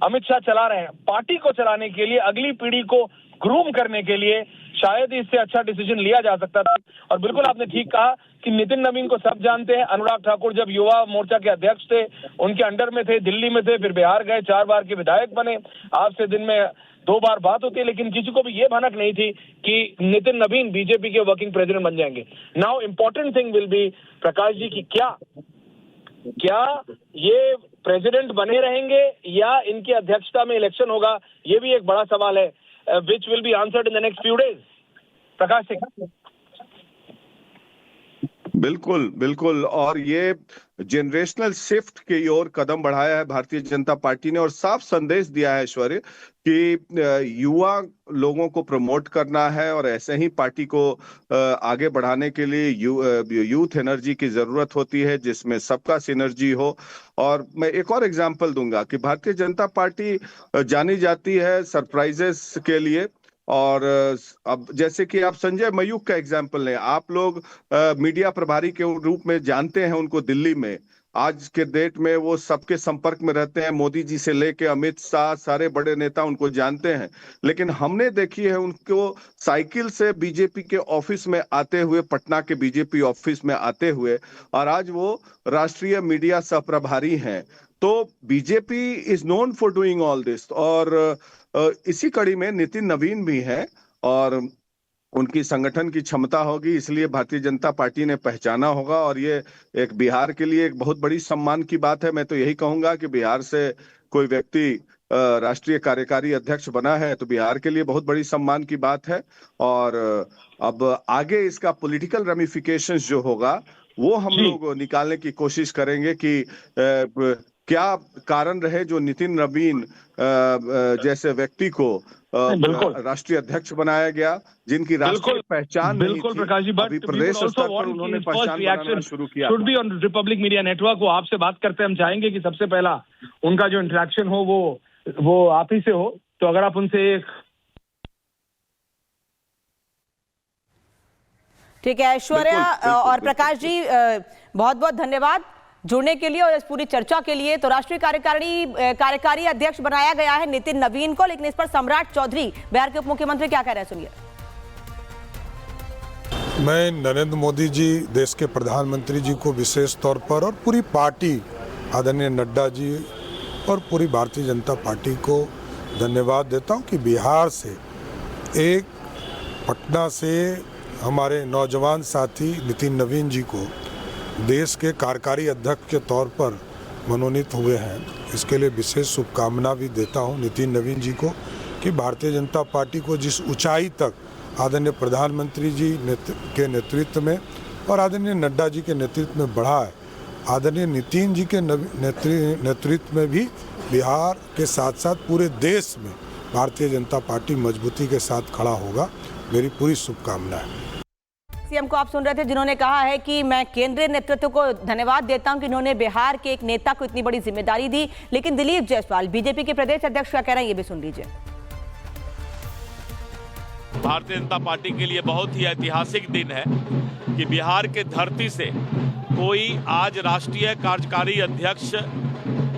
अमित शाह चला रहे हैं। पार्टी को चलाने के लिए, अगली पीढ़ी को ग्रूम करने के लिए शायद इससे अच्छा डिसीजन लिया जा सकता था। और बिल्कुल आपने ठीक कहा कि नितिन नवीन को सब जानते हैं। अनुराग ठाकुर जब युवा मोर्चा के अध्यक्ष थे, उनके अंडर में थे, दिल्ली में थे, फिर बिहार गए, 4 बार के विधायक बने। आपसे दिन में 2 बार बात होती है, लेकिन किसी को भी ये भनक नहीं थी कि नितिन नवीन बीजेपी के वर्किंग प्रेसिडेंट बन जाएंगे। Now important thing will be, Prakash ji, की क्या ये प्रेसिडेंट बने रहेंगे या इनकी अध्यक्षता में इलेक्शन होगा, ये भी एक बड़ा सवाल है, which will be answered in the next few days. Prakash Singh. बिल्कुल बिल्कुल, और ये जनरेशनल शिफ्ट की ओर कदम बढ़ाया है भारतीय जनता पार्टी ने, और साफ संदेश दिया है ऐश्वर्य कि युवा लोगों को प्रमोट करना है और ऐसे ही पार्टी को आगे बढ़ाने के लिए यूथ एनर्जी की जरूरत होती है, जिसमें सबका सिनर्जी हो। और मैं एक और एग्जांपल दूंगा कि भारतीय जनता पार्टी जानी जाती है सरप्राइजेस के लिए, और अब जैसे कि आप संजय मयूख का एग्जाम्पल लें, आप लोग मीडिया प्रभारी के रूप में जानते हैं उनको दिल्ली में। आज के डेट में वो सबके संपर्क में रहते हैं, मोदी जी से लेके अमित शाह, सारे बड़े नेता उनको जानते हैं। लेकिन हमने देखी है उनको साइकिल से बीजेपी के ऑफिस में आते हुए, पटना के बीजेपी ऑफिस में आते हुए, और आज वो राष्ट्रीय मीडिया सहप्रभारी हैं। तो BJP is known for doing all this, और इसी कड़ी में नितिन नवीन भी है और उनकी संगठन की क्षमता होगी, इसलिए भारतीय जनता पार्टी ने पहचाना होगा। और ये एक बिहार के लिए एक बहुत बड़ी सम्मान की बात है। मैं तो यही कहूंगा कि बिहार से कोई व्यक्ति राष्ट्रीय कार्यकारी अध्यक्ष बना है तो बिहार के लिए बहुत बड़ी सम्मान की बात है। और अब आगे इसका पॉलिटिकल रेमिफिकेशंस जो होगा वो हम लोग निकालने की कोशिश करेंगे कि क्या कारण रहे जो नितिन नवीन जैसे व्यक्ति को राष्ट्रीय अध्यक्ष बनाया गया, जिनकी राष्ट्रीय पहचान बिल्कुल प्रकाश जी, बट प्रदेश स्तर पर उन्होंने पहचान बनाना शुरू किया। Should be on Republic media network. वो आपसे बात करते हम चाहेंगे कि सबसे पहला उनका जो इंटरेक्शन हो वो आप ही से हो, तो अगर आप उनसे ठीक है। ऐश्वर्या और प्रकाश जी, बहुत बहुत धन्यवाद जुड़ने के लिए और इस पूरी चर्चा के लिए। तो राष्ट्रीय कार्यकारी अध्यक्ष बनाया गया है नितिन नवीन को, लेकिन इस पर सम्राट चौधरी बिहार के उप मुख्यमंत्री क्या कह रहे हैं, सुनिए। मैं नरेंद्र मोदी जी, देश के प्रधानमंत्री जी को विशेष तौर पर, और पूरी पार्टी, आदरणीय नड्डा जी और पूरी भारतीय जनता पार्टी को धन्यवाद देता हूं कि बिहार से एक पटना से हमारे नौजवान साथी नितिन नवीन जी को देश के कार्यकारी अध्यक्ष के तौर पर मनोनीत हुए हैं। इसके लिए विशेष शुभकामना भी देता हूं नितिन नवीन जी को कि भारतीय जनता पार्टी को जिस ऊंचाई तक आदरणीय प्रधानमंत्री जी के नेतृत्व में और आदरणीय नड्डा जी के नेतृत्व में बढ़ा है, आदरणीय नितिन जी के नेतृत्व में भी बिहार के साथ साथ पूरे देश में भारतीय जनता पार्टी मजबूती के साथ खड़ा होगा। मेरी पूरी शुभकामना है। सीएम को आप सुन रहे थे, जिन्होंने कहा है कि मैं केंद्रीय नेतृत्व को धन्यवाद देता हूं कि उन्होंने बिहार के एक नेता को इतनी बड़ी जिम्मेदारी दी। लेकिन दिलीप जायसवाल, बीजेपी के प्रदेश अध्यक्ष, क्या कह रहे हैं, ये भी सुन लीजिए। भारतीय जनता पार्टी के लिए बहुत ही ऐतिहासिक दिन है कि बिहार के धरती से कोई आज राष्ट्रीय कार्यकारी अध्यक्ष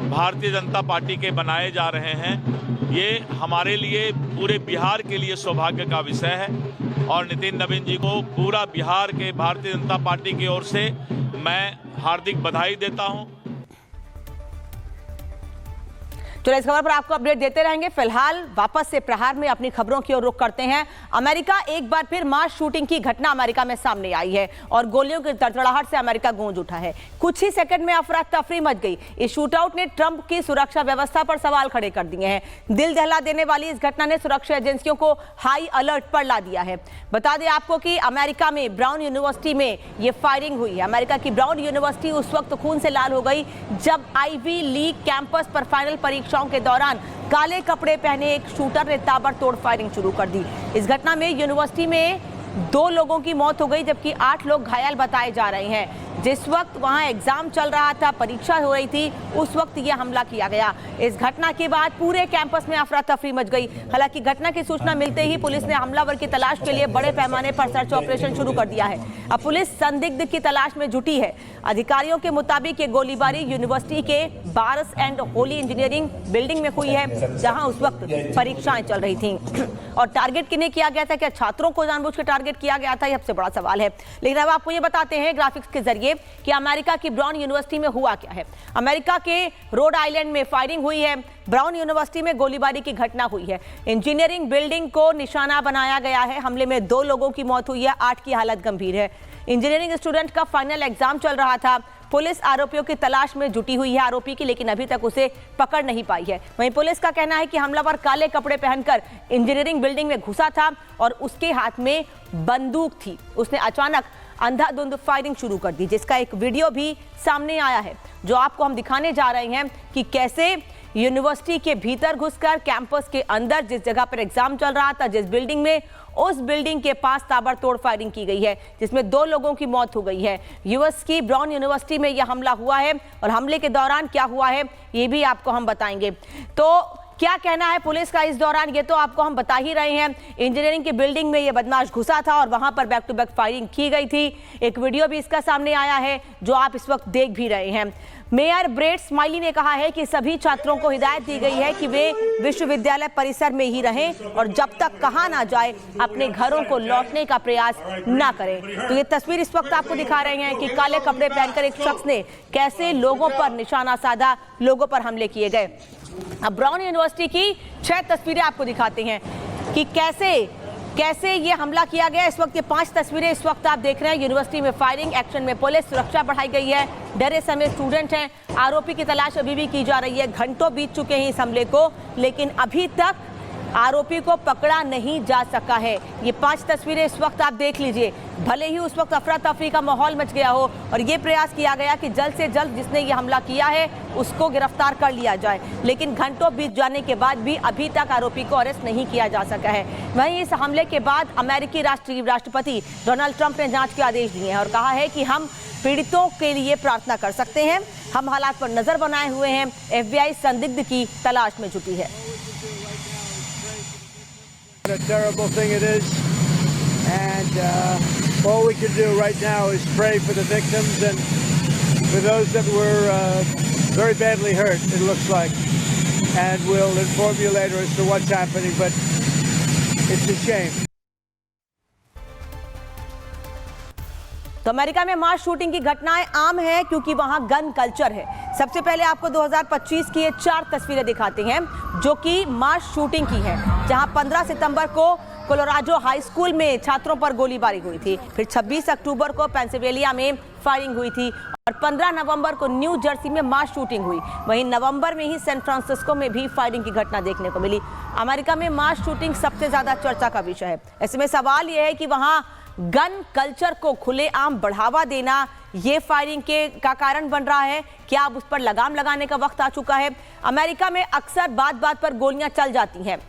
भारतीय जनता पार्टी के बनाए जा रहे हैं। ये हमारे लिए, पूरे बिहार के लिए सौभाग्य का विषय है और नितिन नवीन जी को पूरा बिहार के भारतीय जनता पार्टी की ओर से मैं हार्दिक बधाई देता हूं। चलो, इस खबर पर आपको अपडेट देते रहेंगे। फिलहाल वापस से प्रहार में अपनी खबरों की ओर रुख करते हैं। अमेरिका, एक बार फिर मास शूटिंग की घटना अमेरिका में सामने आई है और गोलियों की तड़तड़ाहट से अमेरिका गूंज उठा है। कुछ ही सेकंड में अफरा तफरी मच गई। इस शूटआउट ने ट्रंप की सुरक्षा व्यवस्था पर सवाल खड़े कर दिए हैं। दिल दहला देने वाली इस घटना ने सुरक्षा एजेंसियों को हाई अलर्ट पर ला दिया है। बता दें आपको कि अमेरिका में ब्राउन यूनिवर्सिटी में यह फायरिंग हुई है। अमेरिका की ब्राउन यूनिवर्सिटी उस वक्त खून से लाल हो गई जब आईवी लीग कैंपस पर फाइनल परीक्षाओं के दौरान काले कपड़े पहने एक शूटर ने ताबड़तोड़ फायरिंग शुरू कर दी। इस घटना में यूनिवर्सिटी में 2 लोगों की मौत हो गई जबकि 8 लोग घायल बताए जा रहे हैं। जिस वक्त वहां एग्जाम चल रहा था, परीक्षा हो रही थी, उस वक्त यह हमला किया गया। इस घटना के बाद पूरे कैंपस में अफरा तफरी मच गई। हालांकि घटना की सूचना मिलते ही पुलिस ने हमलावर की तलाश के लिए बड़े पैमाने पर सर्च ऑपरेशन शुरू कर दिया है। अब पुलिस संदिग्ध की तलाश में जुटी है। अधिकारियों के मुताबिक ये गोलीबारी यूनिवर्सिटी के बारस एंड होली इंजीनियरिंग बिल्डिंग में हुई है, जहां उस वक्त परीक्षाएं चल रही थी। और टारगेट किन्हें किया गया था? क्या छात्रों को जानबूझ के टारगेट किया गया था? यह सबसे बड़ा सवाल है। लेकिन अब आपको ये बताते हैं ग्राफिक्स के जरिए कि अमेरिका की ब्राउन यूनिवर्सिटी में हुआ क्या है। अमेरिका के रोड आइलैंड में फायरिंग हुई है। ब्राउन यूनिवर्सिटी में गोलीबारी की घटना हुई है। इंजीनियरिंग बिल्डिंग को निशाना बनाया गया है। हमले में 2 लोगों की मौत हुई है, 8 की हालत गंभीर है। इंजीनियरिंग स्टूडेंट का फाइनल एग्जाम चल रहा था। पुलिस आरोपियों की तलाश में जुटी हुई है आरोपी की, लेकिन अभी तक उसे पकड़ नहीं पाई है। वहीं पुलिस का कहना है कि हमलावर काले कपड़े पहनकर इंजीनियरिंग बिल्डिंग में घुसा था और उसके हाथ में बंदूक थी। उसने अचानक अंधाधुंध फायरिंग शुरू कर दी, जिसका एक वीडियो भी सामने आया है, जो आपको हम दिखाने जा रहे हैं कि कैसे यूनिवर्सिटी के भीतर घुसकर कैंपस के अंदर जिस जगह पर एग्जाम चल रहा था, जिस बिल्डिंग में, उस बिल्डिंग के पास ताबड़तोड़ फायरिंग की गई है, जिसमें 2 लोगों की मौत हो गई है। यूएस की ब्राउन यूनिवर्सिटी में यह हमला हुआ है और हमले के दौरान क्या हुआ है ये भी आपको हम बताएंगे। तो क्या कहना है पुलिस का इस दौरान, ये तो आपको हम बता ही रहे हैं। इंजीनियरिंग की बिल्डिंग में यह बदमाश घुसा था और वहां पर बैक टू बैक फायरिंग की गई थी। एक वीडियो भी इसका सामने आया है, जो आप इस वक्त देख भी रहे हैं। मेयर ब्रेट स्माइली ने कहा है कि सभी छात्रों को हिदायत दी गई है कि वे विश्वविद्यालय परिसर में ही रहें और जब तक कहा ना जाए अपने घरों को लौटने का प्रयास ना करें। तो ये तस्वीर इस वक्त आपको दिखा रहे हैं कि काले कपड़े पहनकर एक शख्स ने कैसे लोगों पर निशाना साधा, लोगों पर हमले किए गए। अब ब्राउन यूनिवर्सिटी की 6 तस्वीरें आपको दिखाते हैं कि कैसे ये हमला किया गया। इस वक्त ये 5 तस्वीरें इस वक्त आप देख रहे हैं। यूनिवर्सिटी में फायरिंग, एक्शन में पुलिस, सुरक्षा बढ़ाई गई है, डरे समेत स्टूडेंट हैं, आरोपी की तलाश अभी भी की जा रही है। घंटों बीत चुके हैं इस हमले को, लेकिन अभी तक आरोपी को पकड़ा नहीं जा सका है। ये 5 तस्वीरें इस वक्त आप देख लीजिए। भले ही उस वक्त अफरा तफरी का माहौल मच गया हो और ये प्रयास किया गया कि जल्द से जल्द जिसने ये हमला किया है उसको गिरफ्तार कर लिया जाए, लेकिन घंटों बीत जाने के बाद भी अभी तक आरोपी को अरेस्ट नहीं किया जा सका है। वहीं इस हमले के बाद अमेरिकी राष्ट्रपति डोनाल्ड ट्रंप ने जांच के आदेश दिए हैं और कहा है कि हम पीड़ितों के लिए प्रार्थना कर सकते हैं, हम हालात पर नजर बनाए हुए हैं। FBI संदिग्ध की तलाश में जुटी है। What a terrible thing it is, and all we can do right now is pray for the victims and for those that were very badly hurt, it looks like, and we'll inform you later as to what's happening, but it's a shame. तो America में मास shooting की घटनाएं आम है क्योंकि वहां gun culture है। सबसे पहले आपको 2025 की ये 4 तस्वीरें दिखाते हैं जो कि मास शूटिंग की है, जहां 15 सितंबर को कोलोराडो हाई स्कूल में छात्रों पर गोलीबारी हुई थी। फिर 26 अक्टूबर को पेंसिल्वेनिया में फायरिंग हुई थी और 15 नवंबर को न्यू जर्सी में मास शूटिंग हुई। वहीं नवंबर में ही सैन फ्रांसिस्को में भी फायरिंग की घटना देखने को मिली। अमेरिका में मास शूटिंग सबसे ज्यादा चर्चा का विषय है। ऐसे में सवाल यह है कि वहां गन कल्चर को खुलेआम बढ़ावा देना ये फायरिंग का कारण बन रहा है। क्या अब उस पर लगाम लगाने का वक्त आ चुका है? अमेरिका में अक्सर बात बात पर गोलियां चल जाती हैं,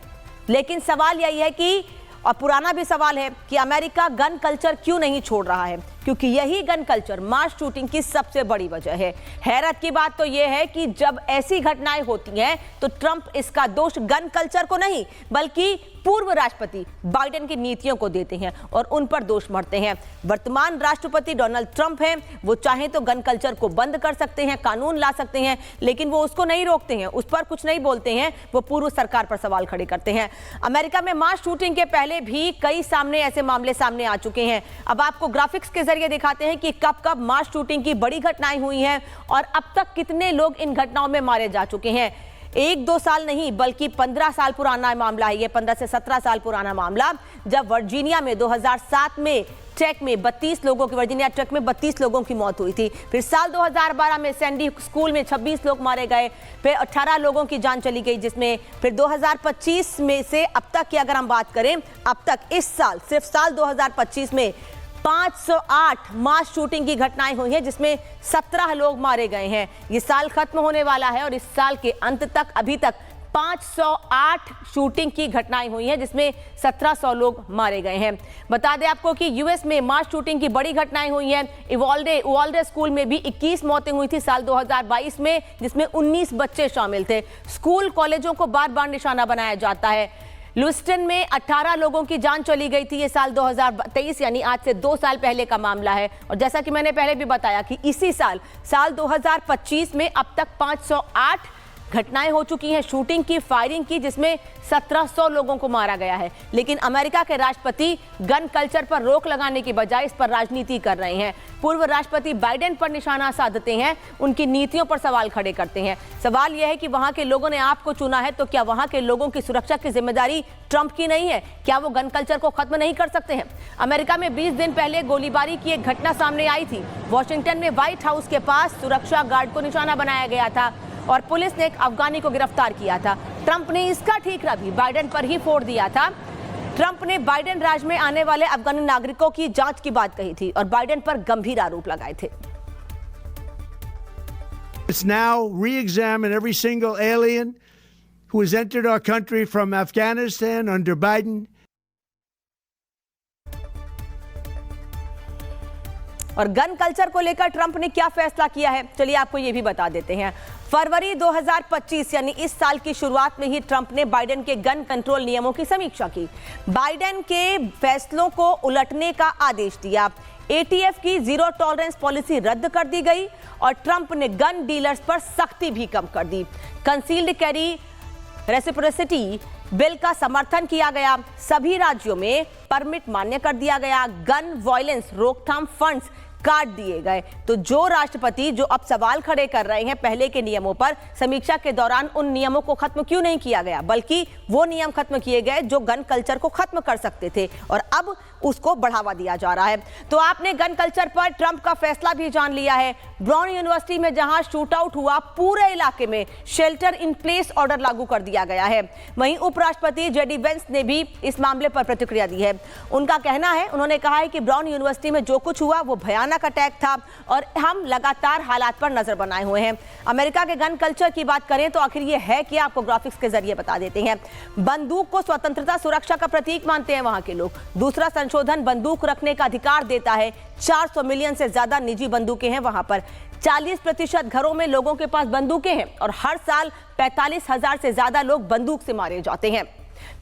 लेकिन सवाल यही है कि, और पुराना भी सवाल है कि अमेरिका गन कल्चर क्यों नहीं छोड़ रहा है, क्योंकि यही गन कल्चर मास शूटिंग की सबसे बड़ी वजह है। हैरत की बात तो यह है कि जब ऐसी घटनाएं होती हैं तो ट्रंप इसका दोष गन कल्चर को नहीं बल्कि पूर्व राष्ट्रपति बाइडेन की नीतियों को देते हैं और उन पर दोष मढ़ते हैं। वर्तमान राष्ट्रपति डोनाल्ड ट्रंप हैं, वो चाहे तो गन कल्चर को बंद कर सकते हैं, कानून ला सकते हैं, लेकिन वो उसको नहीं रोकते हैं, उस पर कुछ नहीं बोलते हैं, वो पूर्व सरकार पर सवाल खड़े करते हैं। अमेरिका में मास शूटिंग के पहले भी कई ऐसे मामले सामने आ चुके हैं। अब आपको ग्राफिक्स के जरिए दिखाते हैं कि कब कब मास शूटिंग की बड़ी घटनाएं हुई हैं और अब तक कितने लोग इन घटनाओं में मारे जा चुके हैं। 1-2 साल नहीं बल्कि 15 साल पुराना मामला है ये, 15 से 17 साल पुराना मामला, जब वर्जीनिया में 2007 में ट्रक में 32 लोगों की, वर्जीनिया ट्रक में 32 लोगों की मौत हुई थी। फिर साल 2012 में सैंडी स्कूल में 26 लोग मारे गए, फिर 18 लोगों की जान चली गई, जिसमें फिर 2025 में से अब तक की अगर हम बात करें, अब तक इस साल सिर्फ साल 2025 में 508 मास शूटिंग की घटनाएं हुई हैं, जिसमें 17 लोग मारे गए हैं। ये साल खत्म होने वाला है और इस साल के अंत तक अभी तक 508 शूटिंग की घटनाएं हुई हैं, जिसमें 1700 लोग मारे गए हैं। बता दें आपको कि यूएस में मास शूटिंग की बड़ी घटनाएं हुई हैं। उवाल्डे स्कूल में भी 21 मौतें हुई थी साल 2022 में, जिसमें 19 बच्चे शामिल थे। स्कूल कॉलेजों को बार बार निशाना बनाया जाता है। ल्यूस्टन में 18 लोगों की जान चली गई थी। ये साल 2023 यानी आज से 2 साल पहले का मामला है। और जैसा कि मैंने पहले भी बताया कि इसी साल 2025 में अब तक 508 घटनाएं हो चुकी हैं शूटिंग की, फायरिंग की, जिसमें 1700 लोगों को मारा गया है। लेकिन अमेरिका के राष्ट्रपति गन कल्चर पर रोक लगाने की बजाय इस पर राजनीति कर रहे हैं। पूर्व राष्ट्रपति बाइडेन पर निशाना साधते हैं, उनकी नीतियों पर सवाल खड़े करते हैं। सवाल यह है कि वहां के लोगों ने आपको चुना है, तो क्या वहां के लोगों की सुरक्षा की जिम्मेदारी ट्रंप की नहीं है? क्या वो गन कल्चर को खत्म नहीं कर सकते हैं? अमेरिका में 20 दिन पहले गोलीबारी की एक घटना सामने आई थी। वॉशिंगटन में व्हाइट हाउस के पास सुरक्षा गार्ड को निशाना बनाया गया था और पुलिस ने एक अफगानी को गिरफ्तार किया था। ट्रंप ने इसका ठीकरा भी बाइडेन पर ही फोड़ दिया था। ट्रंप ने बाइडेन राज में आने वाले अफगानी नागरिकों की जांच की बात कही थी और बाइडेन पर गंभीर आरोप लगाए थे। Let's now re-examine every single alien who has entered our country from Afghanistan under Biden. और गन कल्चर को लेकर ट्रंप ने क्या फैसला किया है, चलिए आपको ये भी बता देते हैं। फरवरी 2025 यानी इस साल की शुरुआत में ही ट्रंप ने बाइडेन के गन कंट्रोल नियमों की समीक्षा की। बाइडेन के फैसलों को उलटने का आदेश दिया। एटीएफ की जीरो टॉलरेंस पॉलिसी रद्द कर दी गई और ट्रंप ने गन डीलर्स पर सख्ती भी कम कर दी। कंसील्ड कैरी रेसिप्रोसिटी बिल का समर्थन किया गया। सभी राज्यों में परमिट मान्य कर दिया गया। गन वायलेंस रोकथाम फंड्स काट दिए गए। तो जो राष्ट्रपति जो अब सवाल खड़े कर रहे हैं पहले के नियमों पर, समीक्षा के दौरान उन नियमों को खत्म क्यों नहीं किया गया, बल्कि वो नियम खत्म किए गए जो गन कल्चर को खत्म कर सकते थे और अब उसको बढ़ावा दिया जा रहा है। तो आपने गन कल्चर पर ट्रंप का फैसला भी जान लिया है। ब्राउन यूनिवर्सिटी में जहां शूट आउट हुआ, पूरे इलाके में शेल्टर इन प्लेस ऑर्डर लागू कर दिया गया है। वहीं उपराष्ट्रपति जेडी वेंस ने भी इस मामले पर प्रतिक्रिया दी है। उनका कहना है, उन्होंने कहा है कि ब्राउन यूनिवर्सिटी में जो कुछ हुआ वो भयानक अटैक था और हम लगातार हालात पर नजर बनाए हुए हैं। अमेरिका के गन कल्चर की बात करें तो आखिर ये है कि आपको ग्राफिक्स के जरिए बता देते हैं। बंदूक को स्वतंत्रता सुरक्षा का प्रतीक मानते हैं वहां के लोग। दूसरा संशोधन बंदूक रखने का अधिकार देता है। 400 मिलियन से ज्यादा निजी बंदूकें हैं वहां पर। 40% घरों में लोगों के पास बंदूकें हैं और हर साल 45,000 से ज्यादा लोग बंदूक से मारे जाते हैं।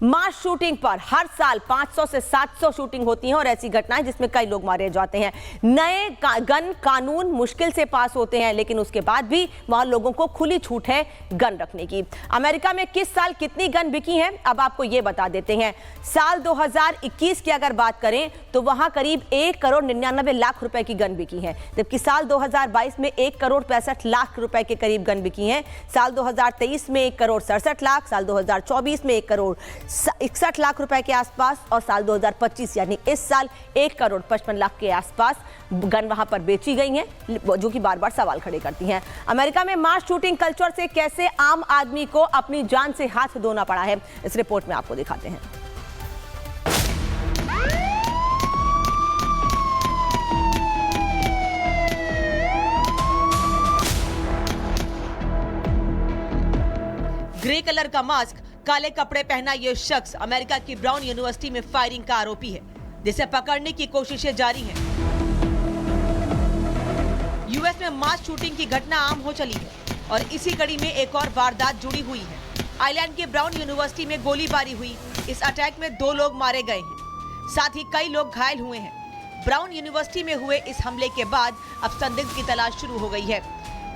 मास शूटिंग पर हर साल 500 से 700 शूटिंग होती हैं और ऐसी घटनाएं जिसमें कई लोग मारे जाते हैं। नए गन कानून मुश्किल से पास होते हैं, लेकिन उसके बाद भी वहां लोगों को खुली छूट है गन रखने की। अमेरिका में किस साल कितनी गन बिकी हैं, अब आपको ये बता देते हैं। साल 2021 की अगर बात करें तो वहां करीब 1,99,00,000 रुपए की गन बिकी है, जबकि साल 2022 में 1,65,00,000 रुपए के करीब गन बिकी हैं। साल 2023 में 1,67,00,000, साल 2024 में 1,61,00,000 रुपए के आसपास और साल 2025 यानी इस साल 1,55,00,000 के आसपास गन वहां पर बेची गई हैं, जो कि बार बार सवाल खड़े करती हैं। अमेरिका में मास शूटिंग कल्चर से कैसे आम आदमी को अपनी जान से हाथ धोना पड़ा है, इस रिपोर्ट में आपको दिखाते हैं। ग्रे कलर का मास्क, काले कपड़े पहना यह शख्स अमेरिका की ब्राउन यूनिवर्सिटी में फायरिंग का आरोपी है, जिसे पकड़ने की कोशिशें जारी हैं। यूएस में मास शूटिंग की घटना आम हो चली है और इसी कड़ी में एक और वारदात जुड़ी हुई है। आइलैंड के ब्राउन यूनिवर्सिटी में गोलीबारी हुई। इस अटैक में 2 लोग मारे गए हैं, साथ ही कई लोग घायल हुए हैं। ब्राउन यूनिवर्सिटी में हुए इस हमले के बाद अब संदिग्ध की तलाश शुरू हो गई है।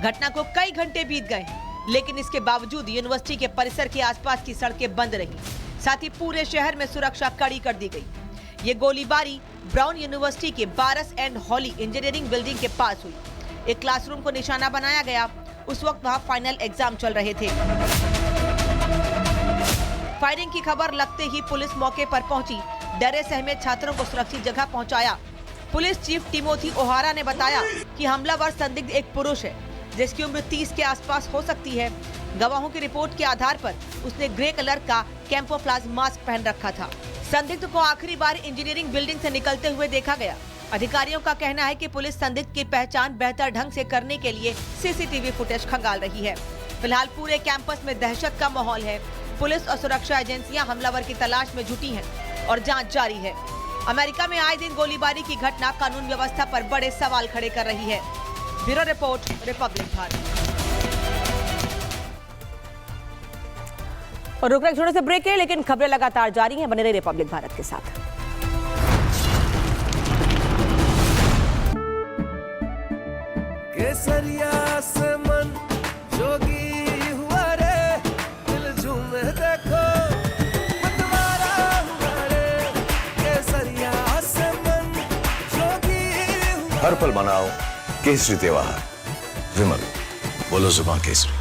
घटना को कई घंटे बीत गए, लेकिन इसके बावजूद यूनिवर्सिटी के परिसर के आसपास की सड़कें बंद रहीं। साथ ही पूरे शहर में सुरक्षा कड़ी कर दी गई। ये गोलीबारी ब्राउन यूनिवर्सिटी के बारस एंड हॉली इंजीनियरिंग बिल्डिंग के पास हुई। एक क्लासरूम को निशाना बनाया गया। उस वक्त वहां फाइनल एग्जाम चल रहे थे। फायरिंग की खबर लगते ही पुलिस मौके पर पहुंची। डरे सहमे छात्रों को सुरक्षित जगह पहुंचाया। पुलिस चीफ टिमोथी ओहारा ने बताया कि हमलावर संदिग्ध एक पुरुष है, जिसकी उम्र 30 के आसपास हो सकती है। गवाहों की रिपोर्ट के आधार पर उसने ग्रे कलर का कैंपोफ्लाज मास्क पहन रखा था। संदिग्ध को आखिरी बार इंजीनियरिंग बिल्डिंग से निकलते हुए देखा गया। अधिकारियों का कहना है कि पुलिस संदिग्ध की पहचान बेहतर ढंग से करने के लिए सीसीटीवी फुटेज खंगाल रही है। फिलहाल पूरे कैंपस में दहशत का माहौल है। पुलिस और सुरक्षा एजेंसियां हमलावर की तलाश में जुटी हैं और जांच जारी है। अमेरिका में आए दिन गोलीबारी की घटना कानून व्यवस्था पर बड़े सवाल खड़े कर रही है। Bureau report, Republic Bharat. और रुक रहे छोटे से ब्रेक है, लेकिन खबरें लगातार जारी हैं। बने रहिए रिपब्लिक भारत के साथ। केसरिया से मन जोगी हुआ रे, दिल झूमे देखो मतवारा हुआ रे। केसरिया से मन जोगी हुआ। हर पल मनाओ केसरी त्योहार। विमल, बोलो जुबान केसरी।